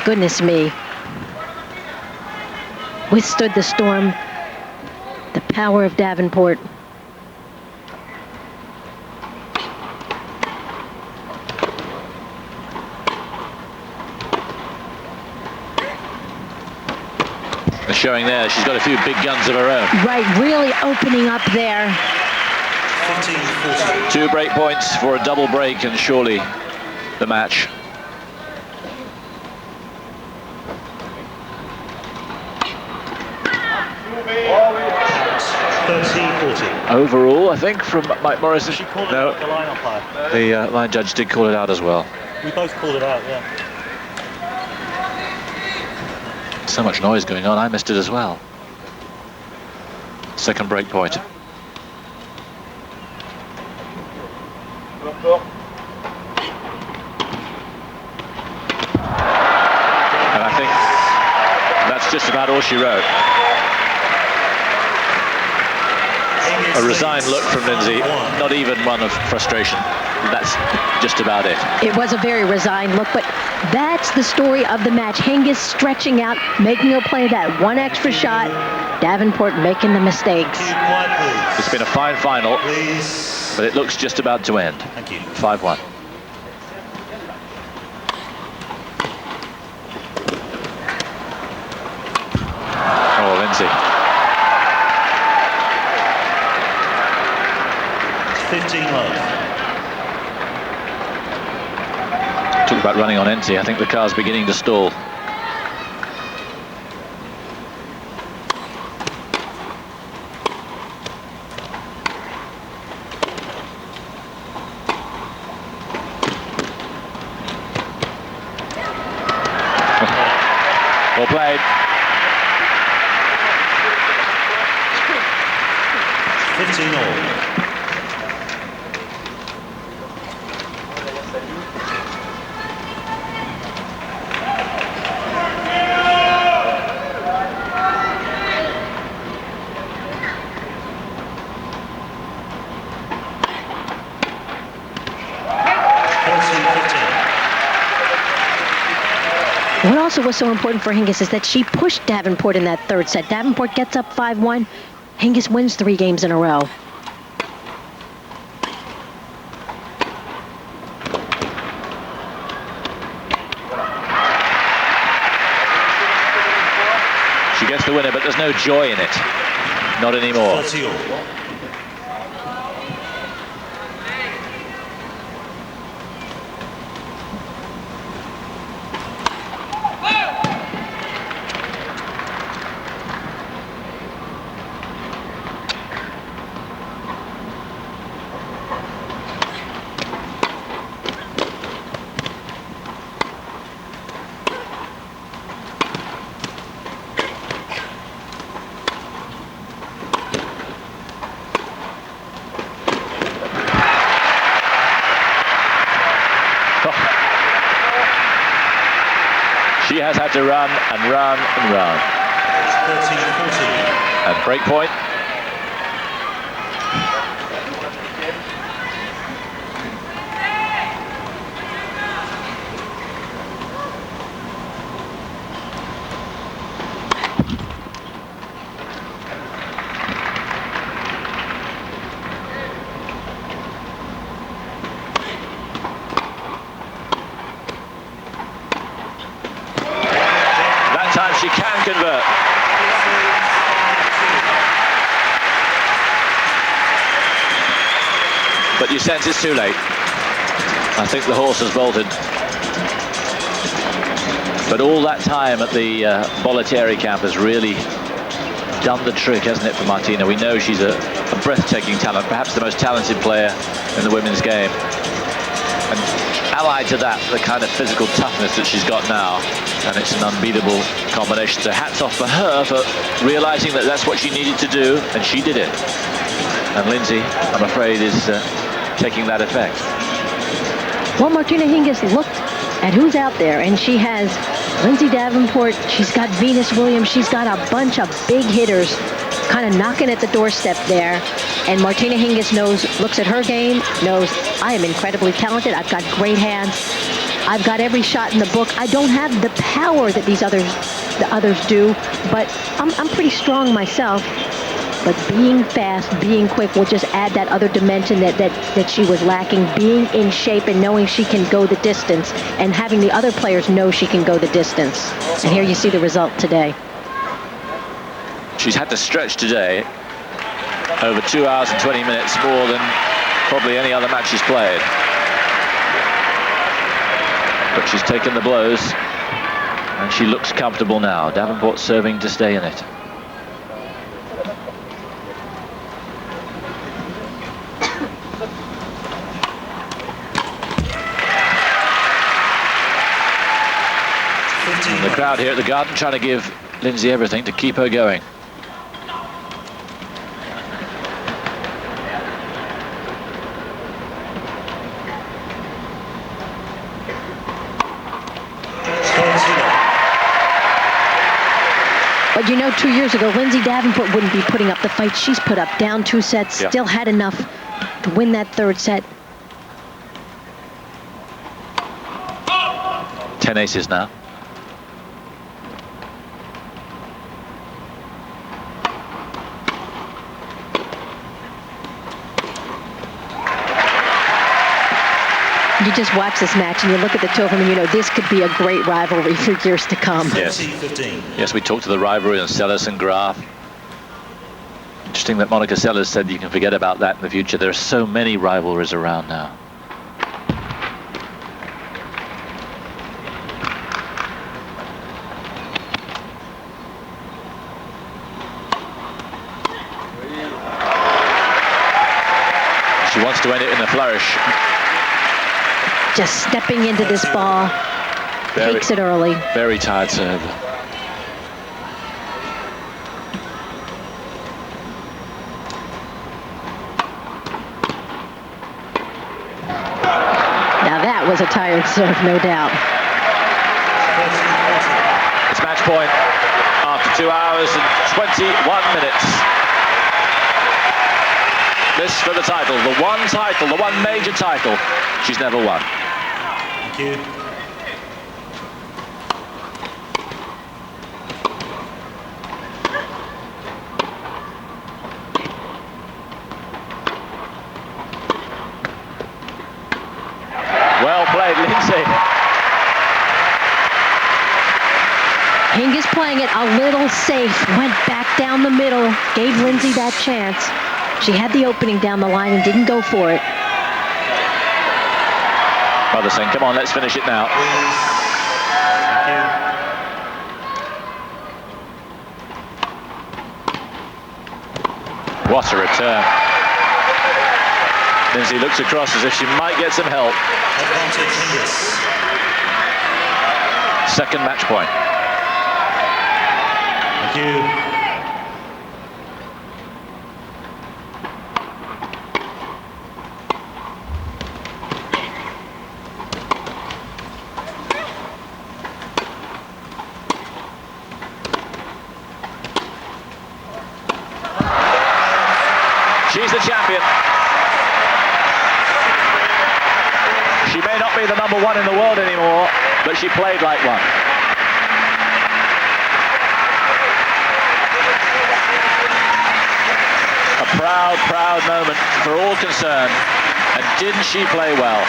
Goodness me. Withstood the storm. The power of Davenport. Showing there, she's got a few big guns of her own. Right, really opening up there. 2 break points for a double break, and surely the match. Overall, I think, from Mike Morris. She called it No, out, the line umpire. the line judge did call it out as well. We both called it out, yeah. So much noise going on, I missed it as well. Second break point. And I think that's just about all she wrote. A resigned look from Lindsay, not even one of frustration. That's just about it. It was a very resigned look, but that's the story of the match. Hingis stretching out, making her play that one extra shot. Davenport making the mistakes. It's been a fine final, but it looks just about to end. Thank you. 5-1. Oh, Lindsay. 15 love. Talk about running on empty. I think the car's beginning to stall. Well played. 15 all. What also was so important for Hingis is that she pushed Davenport in that third set. Davenport gets up 5-1. Hingis wins 3 games in a row. She gets the winner, but there's no joy in it. Not anymore. 30 all. She has had to run and run and run. 13-14. And break point. She can convert. But you sense it's too late. I think the horse has bolted. But all that time at the Bollettieri camp has really done the trick, hasn't it, for Martina? We know she's a breathtaking talent, perhaps the most talented player in the women's game. And allied to that, the kind of physical toughness that she's got now, and it's an unbeatable combination. So hats off for her for realizing that that's what she needed to do, and she did it. And Lindsay, I'm afraid, is taking that effect. Well, Martina Hingis looked at who's out there, and she has Lindsay Davenport, she's got Venus Williams, she's got a bunch of big hitters kind of knocking at the doorstep there. And Martina Hingis looks at her game, knows I am incredibly talented, I've got great hands, I've got every shot in the book. I don't have the power that the others do, but I'm pretty strong myself. But being fast, being quick will just add that other dimension that she was lacking. Being in shape and knowing she can go the distance, and having the other players know she can go the distance. And here you see the result today. She's had to stretch today over 2 hours and 20 minutes, more than probably any other match she's played. but she's taken the blows, and she looks comfortable now. Davenport serving to stay in it. And the crowd here at the Garden trying to give Lindsay everything to keep her going. But you know, 2 years ago, Lindsay Davenport wouldn't be putting up the fight she's put up. Down 2 sets, yeah. Still had enough to win that 3rd set. 10 aces now. You just watch this match and you look at the two of them and you know this could be a great rivalry for years to come. Yes, yes, we talked to the rivalry on Sellers and Graf. Interesting that Monica Seles said you can forget about that in the future. There are so many rivalries around now. She wants to end it in a flourish. Just stepping into this ball, takes it early. Very tired serve. Now that was a tired serve, no doubt. It's match point after 2 hours and 21 minutes. This for the title, the one major title she's never won. Thank you. Well played, Lindsay. Hingis playing it a little safe, went back down the middle, gave Lindsay that chance. She had the opening down the line and didn't go for it. Mother saying, come on, let's finish it now. What a return. Lindsay looks across as if she might get some help. Second match point. Thank you. She's the champion. She may not be the #1 in the world anymore, but she played like one. A proud, proud moment for all concerned. And didn't she play well?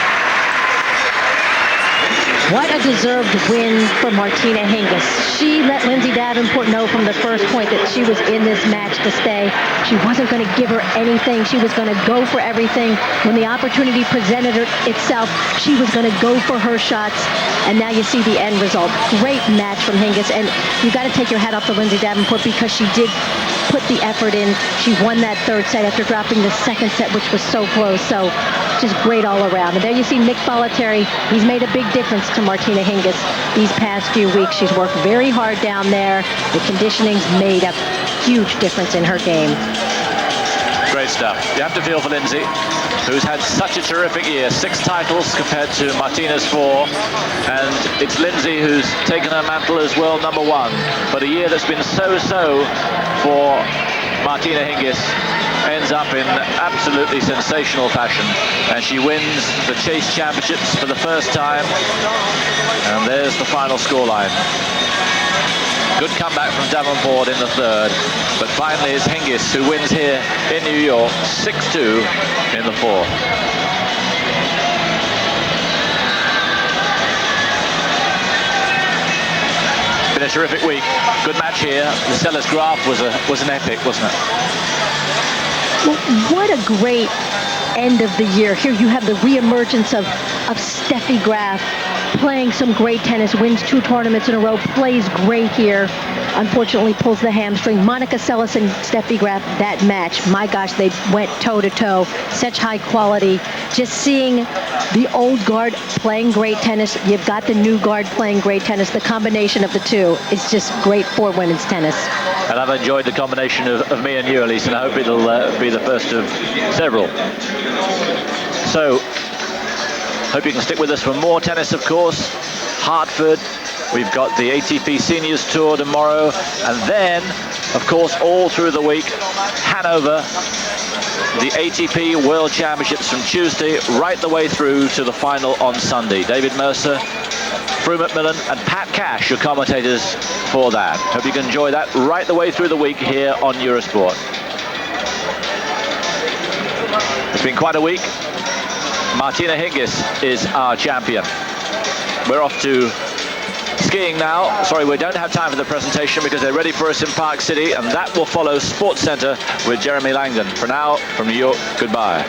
What a deserved win for Martina Hingis. She let Lindsay Davenport know from the first point that she was in this match to stay. She wasn't going to give her anything. She was going to go for everything. When the opportunity presented itself, she was going to go for her shots. And now you see the end result. Great match from Hingis. And you got to take your hat off to Lindsay Davenport because she did put the effort in. She won that 3rd set after dropping the 2nd set, which was so close. So just great all around. And there you see Nick Bollettieri. He's made a big difference to Martina Hingis these past few weeks. She's worked very hard down there. The conditioning's made a huge difference in her game. Great stuff. You have to feel for Lindsay, who's had such a terrific year. 6 titles compared to Martina's 4. And it's Lindsay who's taken her mantle as world #1. But a year that's been so-so for Martina Hingis ends up in absolutely sensational fashion. And she wins the Chase Championships for the first time. And there's the final scoreline. Good comeback from Davenport in the 3rd, but finally it's Hingis who wins here in New York, 6-2 in the 4th. Been a terrific week. Good match here. The Sellers Graf was an epic, wasn't it? Well, what a great end of the year. Here you have the reemergence of Steffi Graf playing some great tennis, wins 2 tournaments in a row, plays great here. Unfortunately, pulls the hamstring. Monica Seles and Steffi Graf, that match, my gosh, they went toe-to-toe. Such high quality. Just seeing the old guard playing great tennis, you've got the new guard playing great tennis. The combination of the two is just great for women's tennis. And I've enjoyed the combination of me and you, Elise, and I hope it'll be the first of several. So, hope you can stick with us for more tennis, of course. Hartford, we've got the ATP Seniors Tour tomorrow, and then, of course, all through the week, Hanover, the ATP World Championships from Tuesday right the way through to the final on Sunday. David Mercer, Prue McMillan and Pat Cash, your commentators for that. Hope you can enjoy that right the way through the week here on Eurosport. It's been quite a week. Martina Hingis is our champion. We're off to skiing now. Sorry, we don't have time for the presentation because they're ready for us in Park City, and that will follow Sports Center with Jeremy Langdon. For now, from New York, goodbye.